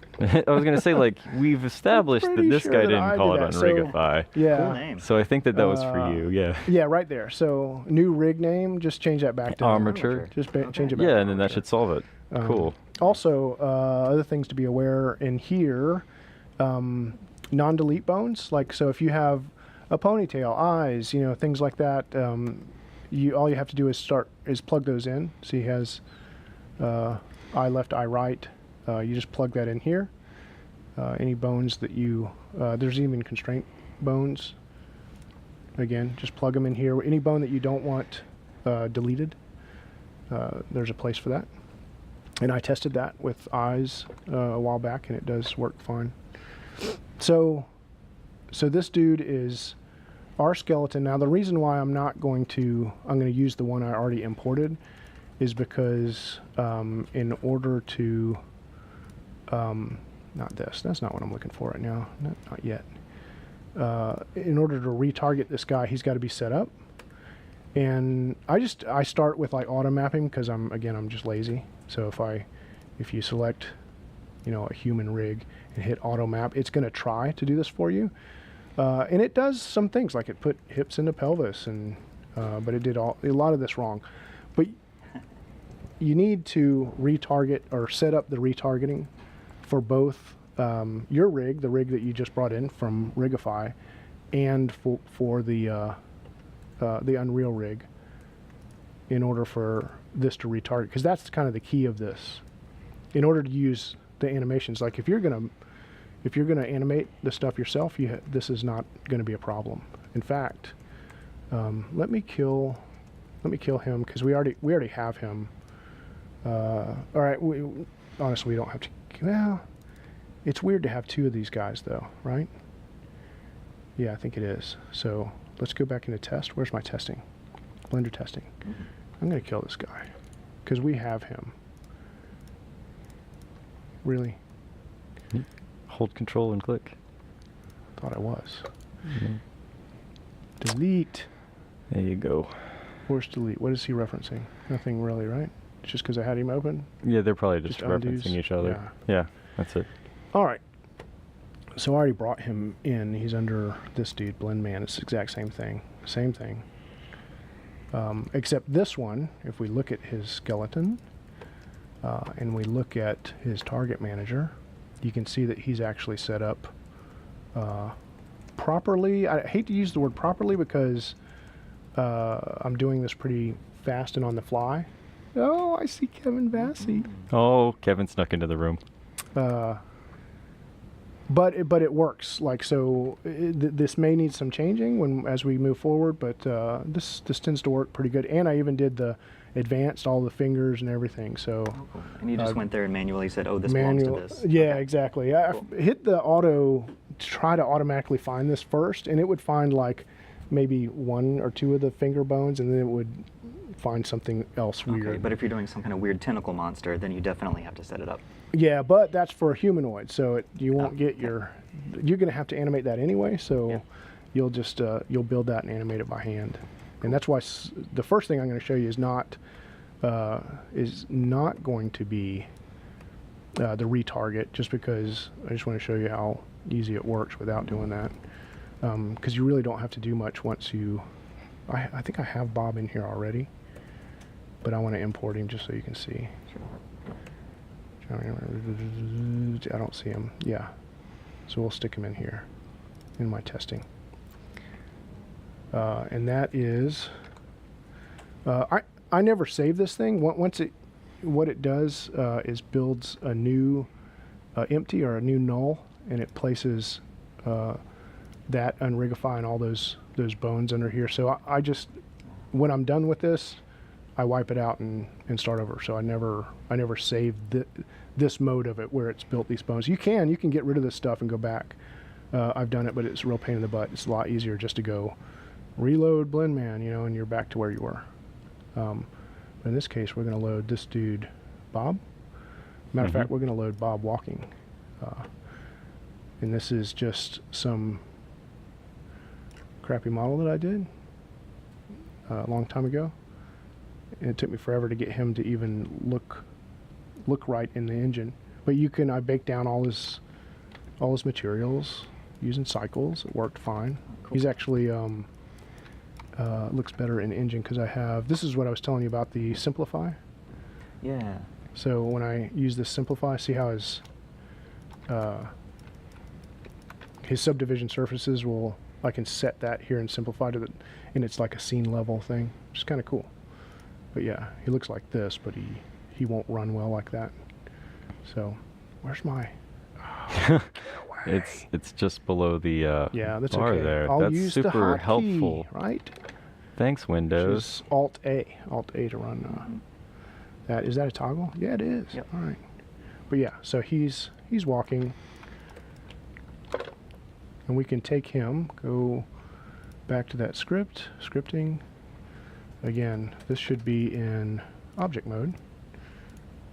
I was gonna say, like, we've established that pretty this sure guy that didn't I call did it that. So- unrigify. Yeah. Cool name. So I think that was for you. Yeah. Yeah, right there. So new rig name, just change that back to Armature. Just Okay. change it back. Yeah, to and then that armature. should solve it. Cool. Also, other things to be aware in here, non-delete bones. Like, so if you have a ponytail, eyes, things like that, all you have to do is plug those in. So he has eye left, eye right. You just plug that in here. Any bones that there's even constraint bones. Again, just plug them in here. Any bone that you don't want deleted, there's a place for that. And I tested that with eyes a while back, and it does work fine. So this dude is our skeleton. Now, the reason why I'm going to use the one I already imported is because in order to, not this, that's not what I'm looking for right now, not yet. In order to retarget this guy, he's got to be set up. And I start with like auto mapping because I'm just lazy. So if you select, a human rig and hit auto map, it's going to try to do this for you. And it does some things, like it put hips into pelvis, but it did a lot of this wrong. But you need to retarget or set up the retargeting for both your rig, the rig that you just brought in from Rigify, and for the Unreal rig, in order for this to retarget, because that's kind of the key of this. In order to use the animations, like if you're gonna animate the stuff yourself, this is not going to be a problem. In fact, let me kill him because we already have him. All right, honestly, we don't have to. Well, it's weird to have two of these guys, though, right? Yeah, I think it is. So let's go back into test. Where's my testing? Blender testing. I'm going to kill this guy because we have him. Really? Hold control and click. Thought I was. Mhm. Delete. There you go. Force delete. What is he referencing? Nothing really, right? It's just because I had him open. Yeah, they're probably just undos. referencing each other. Yeah, that's it. All right. So I already brought him in. He's under this dude, Blend Man. It's the exact same thing. Same thing. Except this one, if we look at his skeleton and we look at his target manager, you can see that he's actually set up properly. I hate to use the word properly because I'm doing this pretty fast and on the fly. Oh, I see Kevin Vassy. Oh, Kevin snuck into the room. But it works. Like, so this may need some changing as we move forward, but this tends to work pretty good. And I even did the advanced, all the fingers and everything. So And you just went there and manually said, "Oh, this belongs to this." Yeah, Okay. exactly. I hit the auto to try to automatically find this first, and it would find like maybe one or two of the finger bones, and then it would find something else weird. Okay, but if you're doing some kind of weird tentacle monster, then you definitely have to set it up. Yeah, but that's for a humanoid, so you won't get okay. you're going to have to animate that anyway, so Yeah. you'll just you'll build that and animate it by hand. And that's why the first thing I'm going to show you is not going to be the retarget, just because I just want to show you how easy it works without doing that. Because you really don't have to do much once you. I think I have Bob in here already, but I want to import him just so you can see. I don't see him. Yeah, so we'll stick him in here in my testing. And that is, I never save this thing. What it does is builds a new empty or a new null, and it places that unrigify and all those bones under here. So I just, when I'm done with this, I wipe it out and start over. So I never save this mode of it where it's built these bones. You can get rid of this stuff and go back. I've done it, but it's a real pain in the butt. It's a lot easier just to go reload BlendMan, you know, and you're back to where you were. In this case, we're going to load this dude, Bob. Matter of fact, we're going to load Bob walking. And this is just some crappy model that I did a long time ago. And it took me forever to get him to even look right in the engine. But I baked down all his materials using cycles. It worked fine. Cool. He's actually looks better in engine because this is what I was telling you about the Simplify. Yeah. So when I use this Simplify, see how his subdivision surfaces I can set that here and Simplify and it's like a scene level thing, which is kind of cool. But yeah, he looks like this, but he won't run well like that. So, where's my? Oh, it's just below the yeah, that's bar okay. there. I'll That's use super the helpful. hotkey, right? Thanks, Windows. Alt A to run that. Is that a toggle? Yeah, it is. Yep. All right. But yeah, so he's walking, and we can take him, go back to that scripting. Again, this should be in object mode.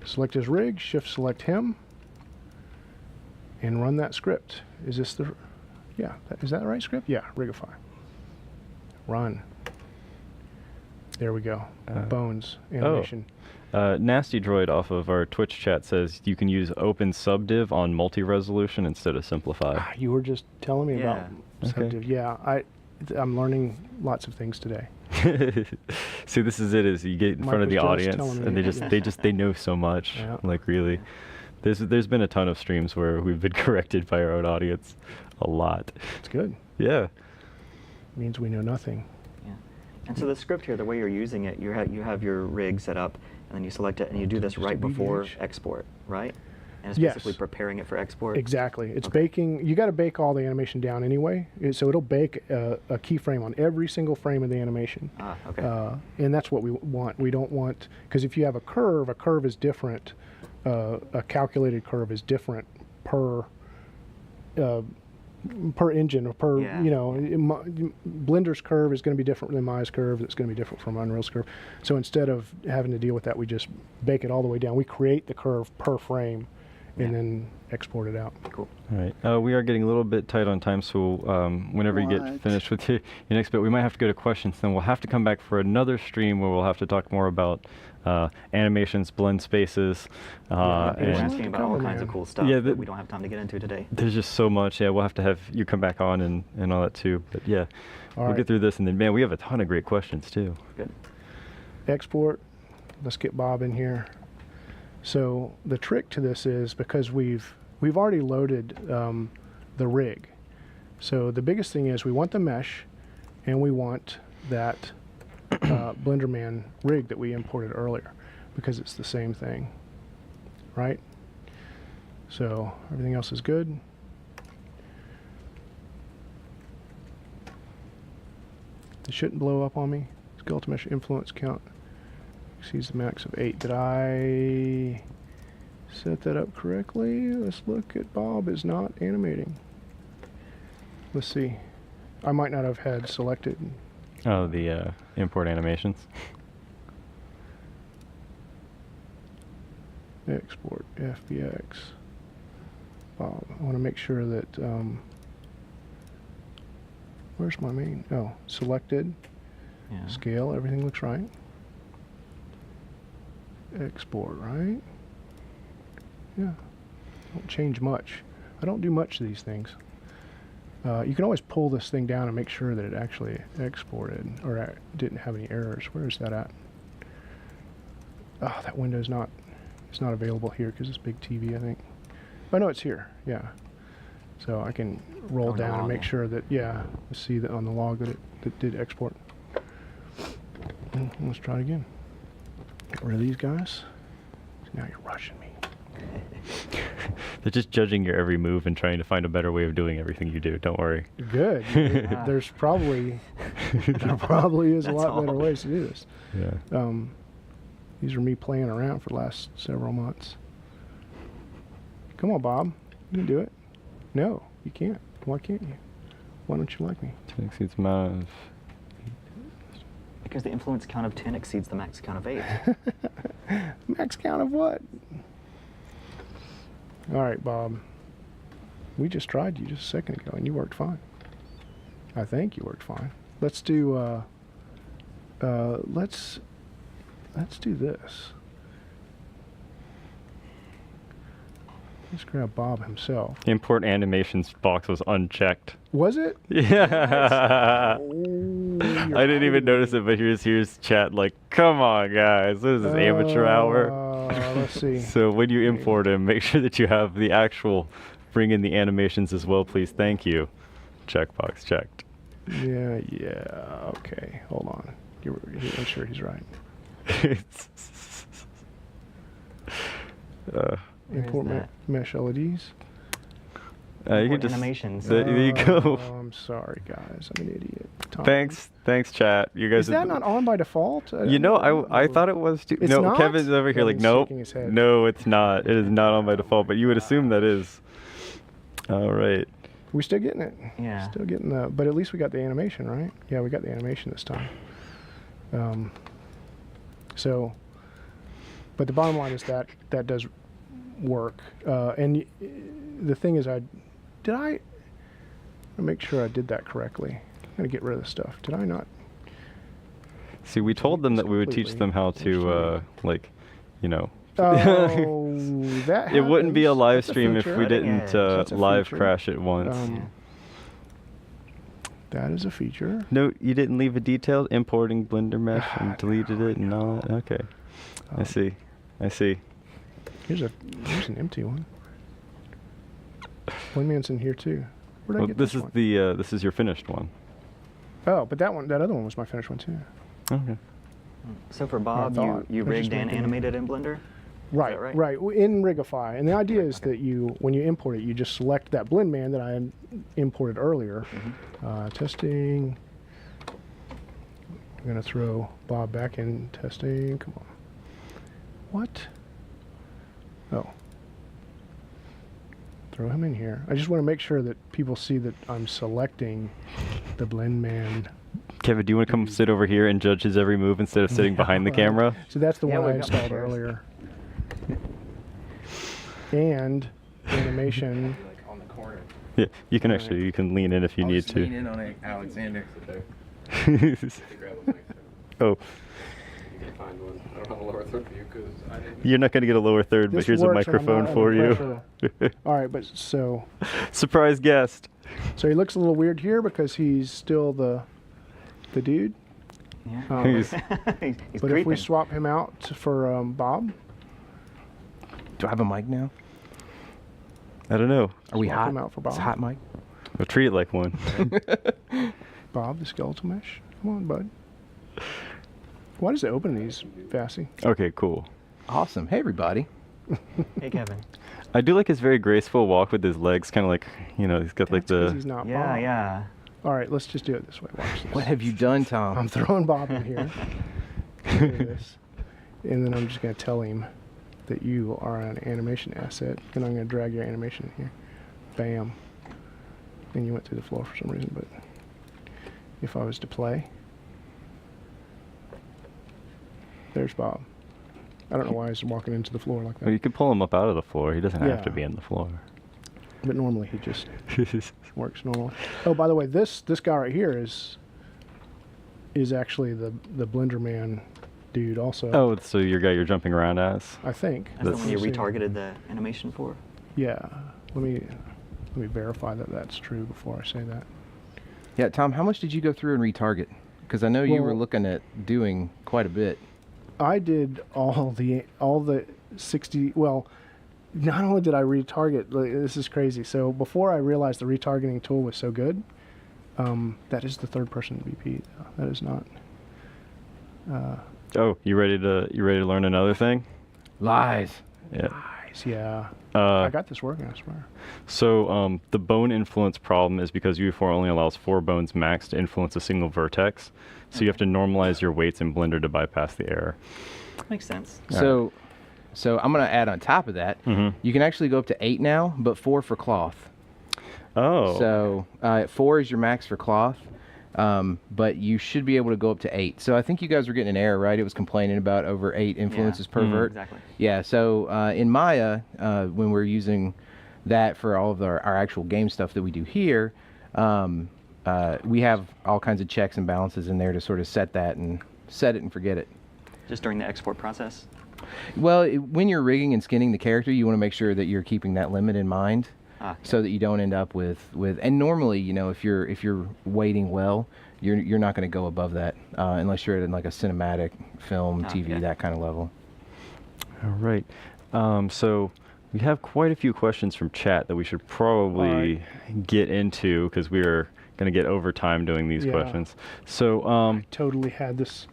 Select his rig, shift select him, and run that script. Is this is that the right script? Yeah, Rigify. Run. There we go. Bones animation. Nasty Droid off of our Twitch chat says you can use open subdiv on multi-resolution instead of Simplify. You were just telling me about Okay. subdiv. Yeah, I'm learning lots of things today. See, this is it. Is you get in front of the audience, and they know so much. Yeah. Like really, there's been a ton of streams where we've been corrected by our own audience, a lot. It's good. Yeah. Means we know nothing. Yeah. And so the script here, the way you're using it, you have your rig set up, and then you select it, and you do this right before export, right? And it's basically preparing it for export. Exactly. It's baking. You got to bake all the animation down anyway, so it'll bake a keyframe on every single frame of the animation. Ah, okay. And that's what we want. We don't want, because if you have a curve is different. A calculated curve is different per engine or per Blender's curve is going to be different than Maya's curve. It's going to be different from Unreal's curve. So instead of having to deal with that, we just bake it all the way down. We create the curve per frame and then export it out. Cool. All right. We are getting a little bit tight on time, so whenever you get finished with your next bit, we might have to go to questions. Then we'll have to come back for another stream where we'll have to talk more about animations, blend spaces. We're asking about all kinds of cool stuff that we don't have time to get into today. There's just so much. Yeah, we'll have to have you come back on and all that too. But yeah, we'll get through this, and then we have a ton of great questions too. Good. Export. Let's get Bob in here. So the trick to this is because we've already loaded the rig. So the biggest thing is we want the mesh, and we want that BlenderMan rig that we imported earlier, because it's the same thing, right? So everything else is good. It shouldn't blow up on me. Skeleton mesh influence count exceeds the max of 8. Did I set that up correctly? Let's look at Bob is not animating. Let's see. I might not have had selected. Oh, the import animations. Export FBX. Bob. I want to make sure that where's my main? Oh, selected. Yeah. Scale. Everything looks right. Export, right? Yeah. Don't change much. I don't do much of these things. You can always pull this thing down and make sure that it actually exported or didn't have any errors. Where is that at? Oh, that window's not. It's not available here because it's big TV, I think. Oh no, it's here. Yeah. So I can roll down and make sure that see that on the log that it did export. Let's try it again. Get rid of these guys. Now you're rushing me. They're just judging your every move and trying to find a better way of doing everything you do. Don't worry. Good. There probably is a lot better ways to do this. Yeah. These are me playing around for the last several months. Come on, Bob. You can do it. No, you can't. Why can't you? Why don't you like me? 10 exceeds amount of... Because the influence count of 10 exceeds the max count of 8. Max count of what? All right, Bob. We just tried you just a second ago, and you worked fine. I think you worked fine. Let's do. Let's do this. Let's grab Bob himself. Import animations box was unchecked. Was it? Yeah. Oh, I didn't even notice it, but here's chat like, come on, guys. What is this, amateur hour? Let's see. So when you import him, make sure that you have the actual bring in the animations as well, please. Thank you. Checkbox checked. Yeah. Okay. Hold on. I'm sure he's right. Import mesh LEDs. You can just animations. There you go. Oh, I'm sorry, guys. I'm an idiot. Tom. Thanks, chat. You guys. Is that not on by default? You know, I thought it was too. It's no, not? Kevin's over here like, Kevin's nope. shaking his head. No, it's not. It is not on by default, but you would assume that is. All right. We're still getting it. Yeah. Still getting the. But at least we got the animation, right? Yeah, we got the animation this time. So. But the bottom line is that does work. And the thing is, I make sure I did that correctly. I'm gonna get rid of the stuff. Did I not? See, we told them that we would teach them how to, like, you know. Oh, that It wouldn't be a happens. live That's a stream if feature. we didn't That's a live feature. crash it once. That is a feature. No, you didn't leave a detailed importing Blender mesh and deleted it and all that. Okay, I see. Here's an empty one. One man's in here too. Where'd I Well, get this this is one? this is your finished one. Oh, but that other one was my finished one too. Okay. So for Bob, thought. you I was just rigged and making- animated in Blender? Right, right? in Rigify. And the idea is that when you import it, you just select that blend man that I had imported earlier. Testing. I'm gonna throw Bob back in testing. Come on. What? Oh. Throw him in here. I just want to make sure that people see that I'm selecting the blend man. Kevin, do you want to come sit over here and judge his every move instead of sitting behind the camera? So that's the Yeah, one I we've got my installed chairs. earlier. And animation. Like on the corner. Yeah, you can actually lean in if you I'll need just lean to. in on Alexander. Sit there. Oh, Grab a mic, so you can find one. I don't have a lower third for you because I didn't. you're not going to get a lower third, but This here's a works when I'm microphone not for under you. pressure. All right, but so Surprise guest. he looks a little weird here because he's still the dude. Yeah. He's- He's But if creeping. we swap him out for Bob, Do I have a mic now? I don't know. Are we Swap hot? him out for It's Bob. hot mic. I'll treat it like one. Bob the skeletal mesh. Come on, bud. Why does it open these, Fassy? Okay, cool. Awesome. Hey, everybody. Hey, Kevin. I do like his very graceful walk with his legs, kind of like, you know, he's got like That's 'cause the. he's not Yeah, Bob. yeah. All right, let's just do it this way. Watch this. What have you done, Tom? I'm throwing Bob in here. Look at this. And then I'm just going to tell him that you are an animation asset. And I'm going to drag your animation in here. Bam. And you went through the floor for some reason, but if I was to play, there's Bob. I don't know why he's walking into the floor like Well, you that. could pull him up out of the floor. He doesn't have to Yeah. be on the floor. But normally he just works normally. Oh, by the way, this guy right here is actually the Blender Man dude also. Oh, so your guy you're jumping around as? I think. That's the one you Let's see. retargeted the animation for? Yeah. Let me verify that that's true before I say that. Yeah, Tom, how much did you go through and retarget? Because I know you were Well- looking at doing quite a bit. I did all the 60. Well, not only did I retarget, like, this is crazy. So before I realized the retargeting tool was so good, that is the third person VP. That is not. Oh, you ready to learn another thing? Lies. Yeah. Nice, yeah. Uh, I got this working, I swear. So the bone influence problem is because UE4 only allows 4 bones max to influence a single vertex. So you have to normalize your weights in Blender to bypass the error. Makes sense. So I'm going to add on top of that, you can actually go up to 8 now, but 4 for cloth. Oh. So 4 is your max for cloth, but you should be able to go up to 8. So I think you guys were getting an error, right? It was complaining about over 8 influences per vert. Exactly. Yeah, so in Maya, when we're using that for all of our actual game stuff that we do here, we have all kinds of checks and balances in there to sort of set that and set it and forget it. Just during the export process? Well, when you're rigging and skinning the character, you want to make sure that you're keeping that limit in mind, so that you don't end up with. And normally, you know, if you're weighting well, you're not going to go above that unless you're at like a cinematic film, TV, that kind of level. All right. So we have quite a few questions from chat that we should probably get into because we are going to get overtime doing these questions. So I totally had this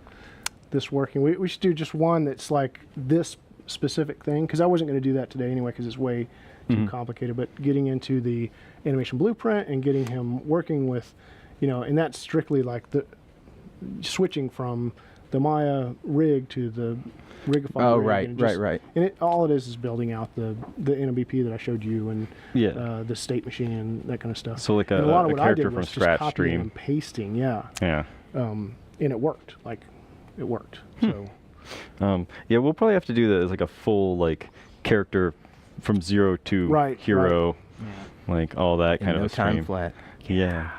working. We should do just one that's like this specific thing, because I wasn't going to do that today anyway because it's way too complicated. But getting into the animation blueprint and getting him working with, you know, and that's strictly like the switching from the Maya rig to the Rigify. Oh, rig, right. And all it is building out the NMBP that I showed you and the state machine and that kind of stuff. So like a lot of what I character did from was just scratch copying stream. and pasting, yeah. And it worked. Like, it worked. So. Yeah, we'll probably have to do that as like a full like character from 0 to hero, like all that kind of no stream. time flat. Yeah.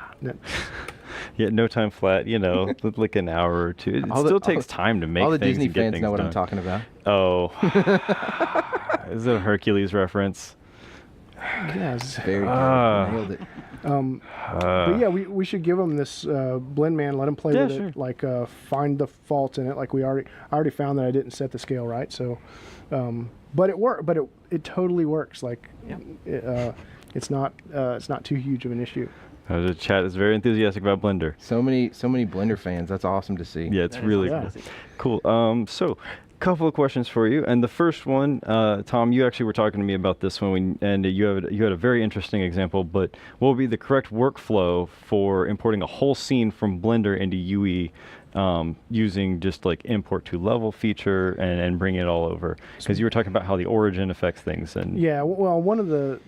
Yeah, no time flat, you know, like an hour or two. It still takes time to make all the things Disney and get fans things know what done. I'm talking about. Oh. Is it a Hercules reference? Yes. Very good. Nailed it. But yeah, we should give him this blend man, let him play with sure. it, like find the faults in it. Like I already found that I didn't set the scale right. So, but it worked. But it totally works. Like it's not too huge of an issue. The chat is very enthusiastic about Blender. So many Blender fans. That's awesome to see. Yeah, it's really awesome. cool. So, couple of questions for you, and the first one, Tom, you actually were talking to me about this one, and you had a very interesting example. But what would be the correct workflow for importing a whole scene from Blender into UE, using just like import to level feature and bring it all over? Because you were talking about how the origin affects things, and well, one of the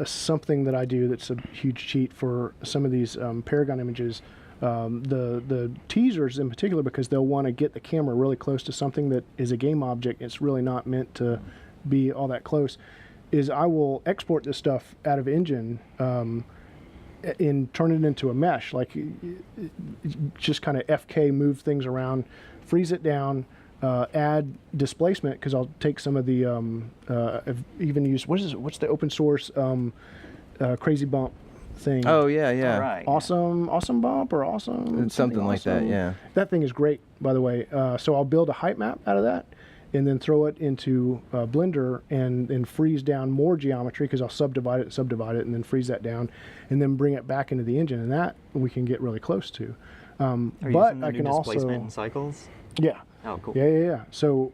something that I do that's a huge cheat for some of these Paragon images. The teasers in particular, because they'll want to get the camera really close to something that is a game object. It's really not meant to be all that close. Is I will export this stuff out of Engine and turn it into a mesh, like just kind of FK, move things around, freeze it down, add displacement, because I'll take some of the I've even used what's the open source crazy bump thing. Oh yeah. All right, Awesome bump or awesome. It's something like that, yeah. That thing is great, by the way. So I'll build a height map out of that, and then throw it into Blender and freeze down more geometry, because I'll subdivide it, and then freeze that down, and then bring it back into the engine, and that we can get really close to. Are you but using the I new can displacement also and cycles? yeah. Oh, cool. Yeah. So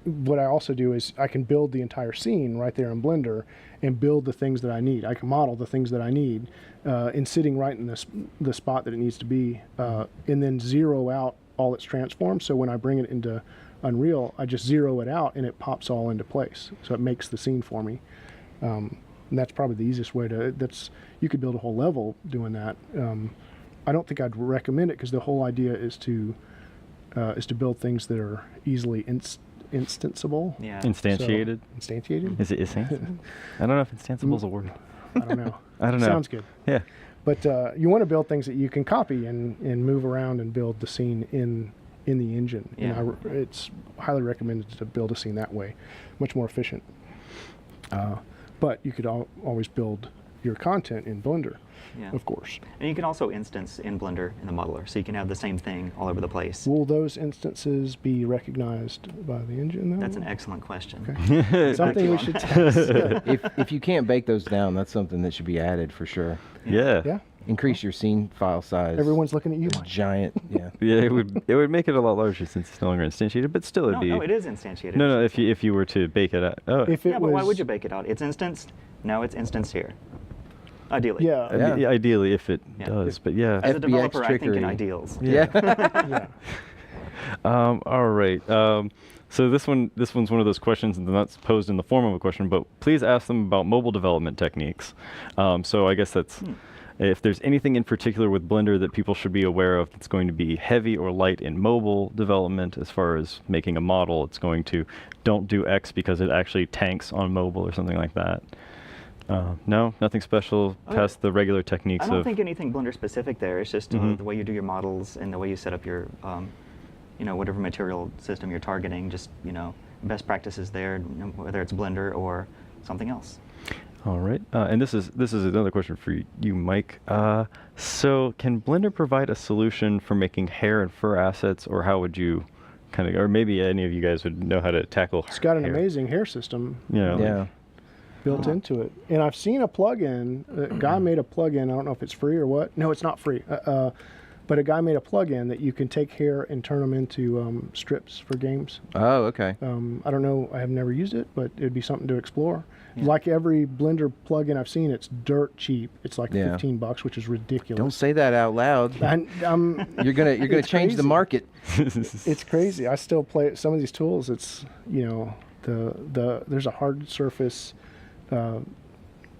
what I also do is I can build the entire scene right there in Blender and build the things that I need. I can model the things that I need in sitting right in the spot that it needs to be, and then zero out all its transforms. So when I bring it into Unreal, I just zero it out and it pops all into place. So it makes the scene for me. And that's probably the easiest way you could build a whole level doing that. I don't think I'd recommend it, because the whole idea is to build things that are easily instanceable. Yeah. instantiated. So, instantiated? Is it instantiable? I don't know if instanceable is a word. I don't know. I don't know. Sounds good. Yeah. But you want to build things that you can copy and move around and build the scene in the engine. Yeah. And it's highly recommended to build a scene that way, much more efficient. But you could always build your content in Blender, of course. And you can also instance in Blender in the modeler, so you can have the same thing all over the place. Will those instances be recognized by the engine, though? That's an excellent question. Okay. Something we should test. If you can't bake those down, that's something that should be added for sure. Yeah. Yeah. increase your scene file size. Everyone's looking at you. It's giant. Yeah. Yeah, it would make it a lot larger since it's no longer instantiated, but still it'd be. No, it is instantiated. No, if you were to bake it out. Oh, If it Yeah, was, but why would you bake it out? It's instanced. No, it's instanced here. Ideally. Yeah. Yeah. ideally if it Yeah. does, but yeah. As a FBX developer, I think in trickery. ideals. Yeah. Yeah. All right. So this one's one of those questions that's posed in the form of a question, but please ask them about mobile development techniques. So I guess that's if there's anything in particular with Blender that people should be aware of that's going to be heavy or light in mobile development as far as making a model. It's going to don't do X because it actually tanks on mobile or something like that. No, nothing special past the regular techniques I don't of. think anything Blender specific there. It's just the way you do your models and the way you set up your, whatever material system you're targeting. Just best practices there, whether it's Blender or something else. All right, and this is another question for you, Mike. So can Blender provide a solution for making hair and fur assets, or how would you kind of, or maybe any of you guys would know how to tackle? It's got an hair? amazing hair system Yeah. Yeah. built into it. And I've seen a plugin. A guy made a plugin. I don't know if it's free or what. No, it's not free. But a guy made a plugin that you can take hair and turn them into strips for games. Oh, okay. I don't know. I have never used it, but it'd be something to explore. Like every Blender plugin I've seen, it's dirt cheap. It's like Yeah. $15, which is ridiculous. Don't say that out loud. You're gonna It's change the crazy. market. It's crazy. I still play some of these tools. It's there's a hard surface.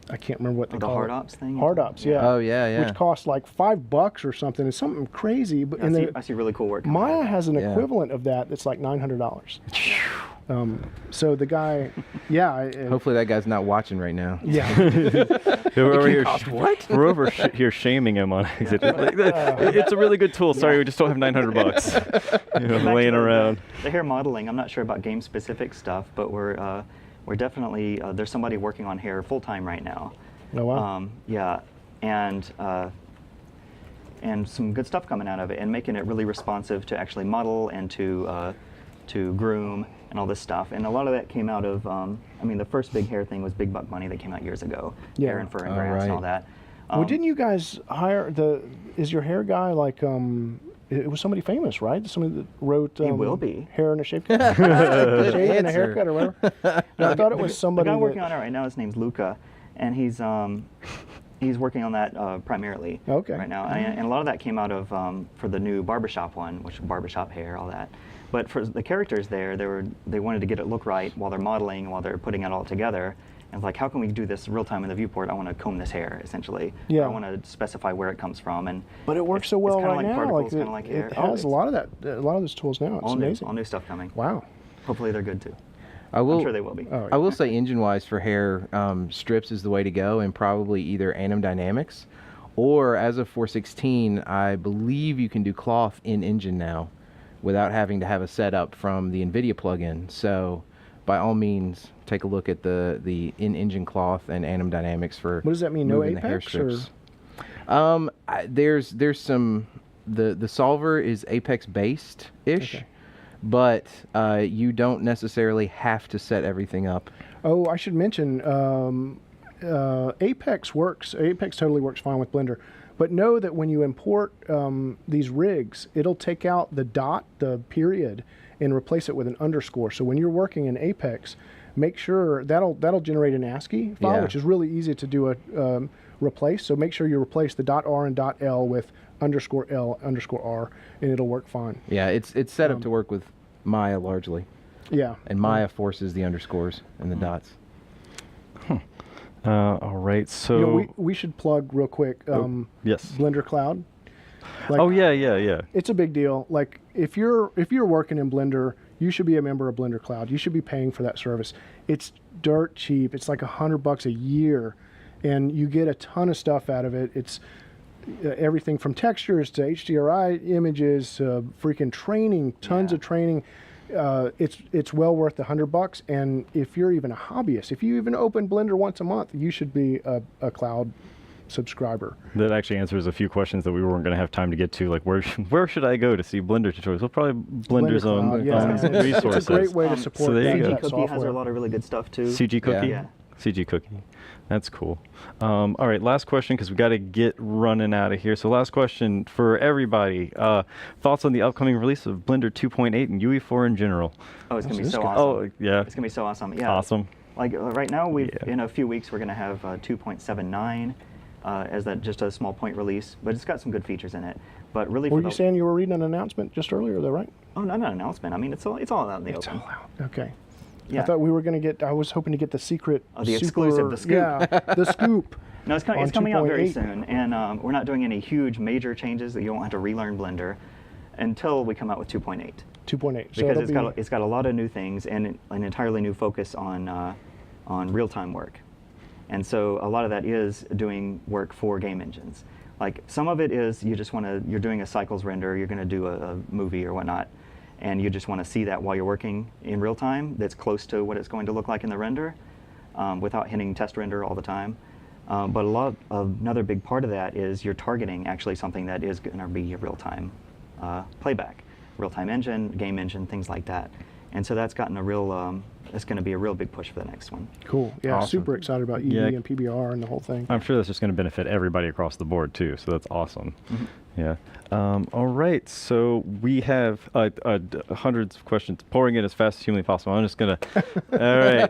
I can't remember what they The call hard it. ops thing? Hard ops, yeah. Oh, yeah, yeah. Which costs like $5 or something. It's something crazy. But I and see, the, I see really cool work. coming out Maya of that. has an Yeah. equivalent of that that's like $900. So the guy, yeah. Hopefully that guy's not watching right now. Yeah. We're over here, what? we're over here shaming him on it. It's a really good tool. Sorry, we just don't have $900 Back to laying the- around. The hair modeling, I'm not sure about game specific stuff, but we're definitely, there's somebody working on hair full time right now. Oh, wow. Yeah, and some good stuff coming out of it, and making it really responsive to actually model and to groom and all this stuff. And a lot of that came out of, the first big hair thing was Big Buck Bunny that came out years ago. Yeah. Hair and fur and Oh, grass and all right. that. Well, didn't you guys hire is your hair guy like, it was somebody famous, right? Somebody that wrote He will be. Hair and a shape shave Good and a answer. haircut or whatever. No, I thought it was The somebody guy working that, on it right now, his name's Luca, and he's working on that primarily Okay. right now. And a lot of that came out of for the new barbershop one, which barbershop hair, all that. But for the characters there, they wanted to get it look right while they're modeling, while they're putting it all together. And it's like, how can we do this real time in the viewport? I want to comb this hair, essentially. Yeah. Or I want to specify where it comes from. And but it works it's- so well it's kinda right like now. particles, Like kinda like hair. it Oh, has a lot of that, a lot of those tools now. It's all new, amazing. all new stuff coming. Wow. Hopefully they're good too. I will. I'm sure they will be. Oh, I will say, engine-wise, for hair, strips is the way to go, and probably either Anim Dynamics, or as of 4.16, I believe you can do cloth in engine now, without having to have a setup from the NVIDIA plugin. So, by all means, take a look at the in-engine cloth and Anim Dynamics for. What does that mean? No moving the hair Apex or? strips. There's some. The solver is Apex based ish. Okay. But you don't necessarily have to set everything up. Oh, I should mention, Apex works. Apex totally works fine with Blender. But know that when you import these rigs, it'll take out the dot, the period, and replace it with an underscore. So when you're working in Apex, make sure that'll generate an ASCII file, Yeah. which is really easy to do a replace. So make sure you replace the .r and .l with _l _r, and it'll work fine. Yeah, it's set up to work with Maya largely, Yeah. and Maya forces the underscores and the dots. All right, so. You know, we should plug real quick. Yes. Blender Cloud. Like, Oh, yeah. It's a big deal. Like if you're working in Blender, you should be a member of Blender Cloud. You should be paying for that service. It's dirt cheap. It's like $100 a year, and you get a ton of stuff out of it. It's everything from textures to HDRI images, freaking training, tons of training. It's well worth the $100. And if you're even a hobbyist, if you even open Blender once a month, you should be a Cloud subscriber. That actually answers a few questions that we weren't going to have time to get to, like where should I go to see Blender tutorials? Well, probably Blender's Blender own Cloud, yeah. own resources. It's a great way to support so there you that go. CG Cookie has software. a lot of really good stuff too. CG Cookie? Yeah. CG Cookie. That's cool. All right, last question because we got to get running out of here. So last question for everybody. Thoughts on the upcoming release of Blender 2.8 and UE4 in general? Oh, it's going to be this so guy? awesome. Oh, yeah. It's going to be so awesome. Yeah. Awesome. Like right now, Yeah. in a few weeks, we're going to have 2.79 as that just a small point release, but it's got some good features in it. But really, Were you saying you were reading an announcement just earlier, though, right? Oh, not an announcement. I mean, it's all out in the open. Okay. Yeah. I thought we were going to get, I was hoping to get the secret. Oh, the exclusive, the scoop. Yeah, the scoop. No, it's on coming out very 2.8. soon, and we're not doing any huge major changes that you won't have to relearn Blender until we come out with 2.8. 2.8. So Because it'll it's got a lot of new things and an entirely new focus on real-time work, and so a lot of that is doing work for game engines. Like some of it is you're doing a cycles render, you're going to do a movie or whatnot, and you just want to see that while you're working in real time. That's close to what it's going to look like in the render, without hitting test render all the time. But another big part of that is you're targeting actually something that is going to be a real-time playback, real-time engine, game engine, things like that. And so that's gotten a real, it's going to be a real big push for the next one. Cool. Yeah, Awesome. super excited about EV Yeah. and PBR and the whole thing. I'm sure that's just going to benefit everybody across the board too. So that's awesome. Mm-hmm. Yeah. All right. So we have hundreds of questions pouring in as fast as humanly possible. I'm just gonna. All right.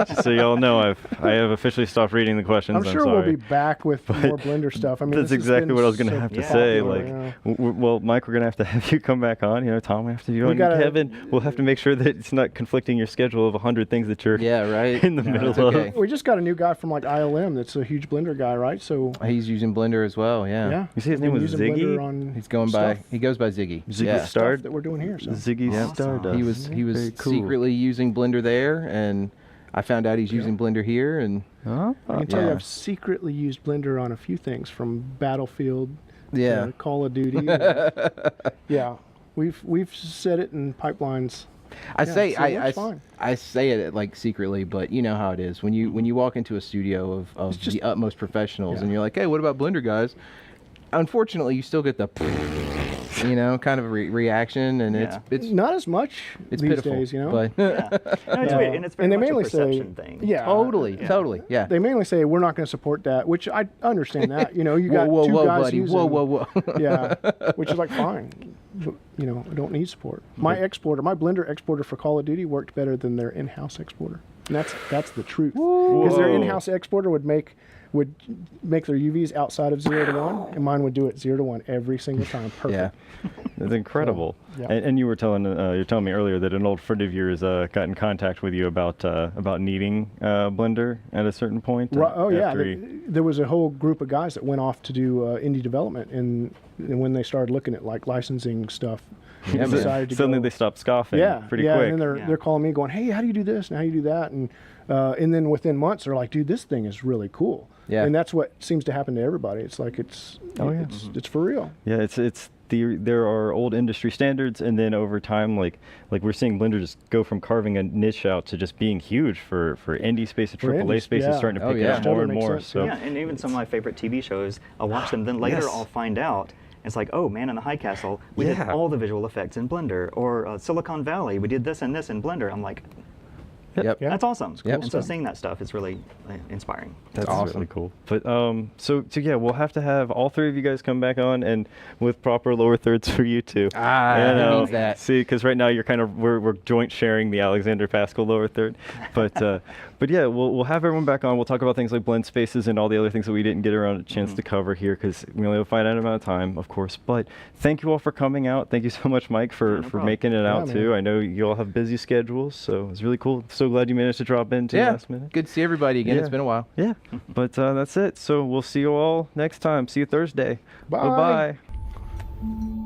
Just so y'all know, I have officially stopped reading the questions. I'm sure sorry. we'll be back with more Blender stuff. I mean, That's this has exactly been what I was going to so have to Yeah. say. popular, Like, yeah. well, Mike, we're going to have you come back on. You know, Tom, we have to you We on. gotta- Kevin, we'll have to make sure that it's not conflicting your schedule of 100 things that you're Yeah, right. in the No, middle that's of. okay. We just got a new guy from like ILM that's a huge Blender guy, right? So He's using Blender as well. Yeah. yeah, You see his Been name was using Ziggy? Blender on He's going by. stuff- He goes by Ziggy. Ziggy Yeah. Star- stuff that we're doing here. So Ziggy Awesome. Stardust. He was Very cool. secretly using Blender there, and I found out he's using Blender here, and Oh, I can tell you, Yeah. I've secretly used Blender on a few things, from Battlefield yeah. to Call of Duty. Yeah, we've set it in pipelines. I Yeah, say so it works I fine. I say it like secretly, but you know how it is when you walk into a studio of It's just- the utmost professionals, Yeah. and you're like, hey, what about Blender guys? Unfortunately, you still get the kind of a reaction, and Yeah. it's Not as much it's these pitiful, days, you know. but Yeah. No, it's weird, and it's very And they much mainly a say- perception thing. Yeah, totally, yeah. They mainly say we're not going to support that, which I understand that. You know, you Whoa, got whoa, two whoa, guys buddy! using. Whoa. Yeah, which is like fine, but you know, I don't need support. My exporter, my Blender exporter for Call of Duty worked better than their in-house exporter, and that's the truth. Because their Whoa. in-house exporter would make their UVs outside of 0 to 1, and mine would do it 0 to 1 every single time. Perfect. Yeah. That's incredible. Yeah. And you were telling me earlier that an old friend of yours got in contact with you about needing Blender at a certain point. Right, oh yeah, after he- there was a whole group of guys that went off to do indie development, and when they started looking at like licensing stuff, Yeah, they man. decided to Suddenly go. they stopped scoffing. Yeah, pretty yeah, quick. and then they're calling me going, hey, how do you do this and how do you do that, and then within months they're like, dude, this thing is really cool. Yeah. And that's what seems to happen to everybody. It's like it's it's for real. Yeah, there are old industry standards, and then over time, like we're seeing Blender just go from carving a niche out to just being huge for indie space and For AAA indies, spaces, yeah. starting to Oh, pick yeah. it up more and Totally makes more. sense, So Yeah, and even some of my favorite TV shows, I'll watch them, then later Yes. I'll find out. It's like, oh, Man in the High Castle, we did Yeah. all the visual effects in Blender. Or Silicon Valley, we did this and this in Blender. I'm like, Yep. Yeah. that's awesome. Yep. And so seeing that stuff is really inspiring. that's awesome. really cool. But so yeah, we'll have to have all three of you guys come back on, and with proper lower thirds for you two. Ah, You who know, needs that? See, because right now you're kind of we're joint sharing the Alexander Pascal lower third, but yeah, we'll have everyone back on. We'll talk about things like blend spaces and all the other things that we didn't get around a chance to cover here because we only have a finite amount of time, of course. But thank you all for coming out. Thank you so much, Mike, for problem. making it out man. too. I know you all have busy schedules, so it's really cool. So glad you managed to drop in too Yeah. last minute. Good to see everybody again. Yeah. It's been a while. Yeah, but that's it. So we'll see you all next time. See you Thursday. Bye. Bye-bye.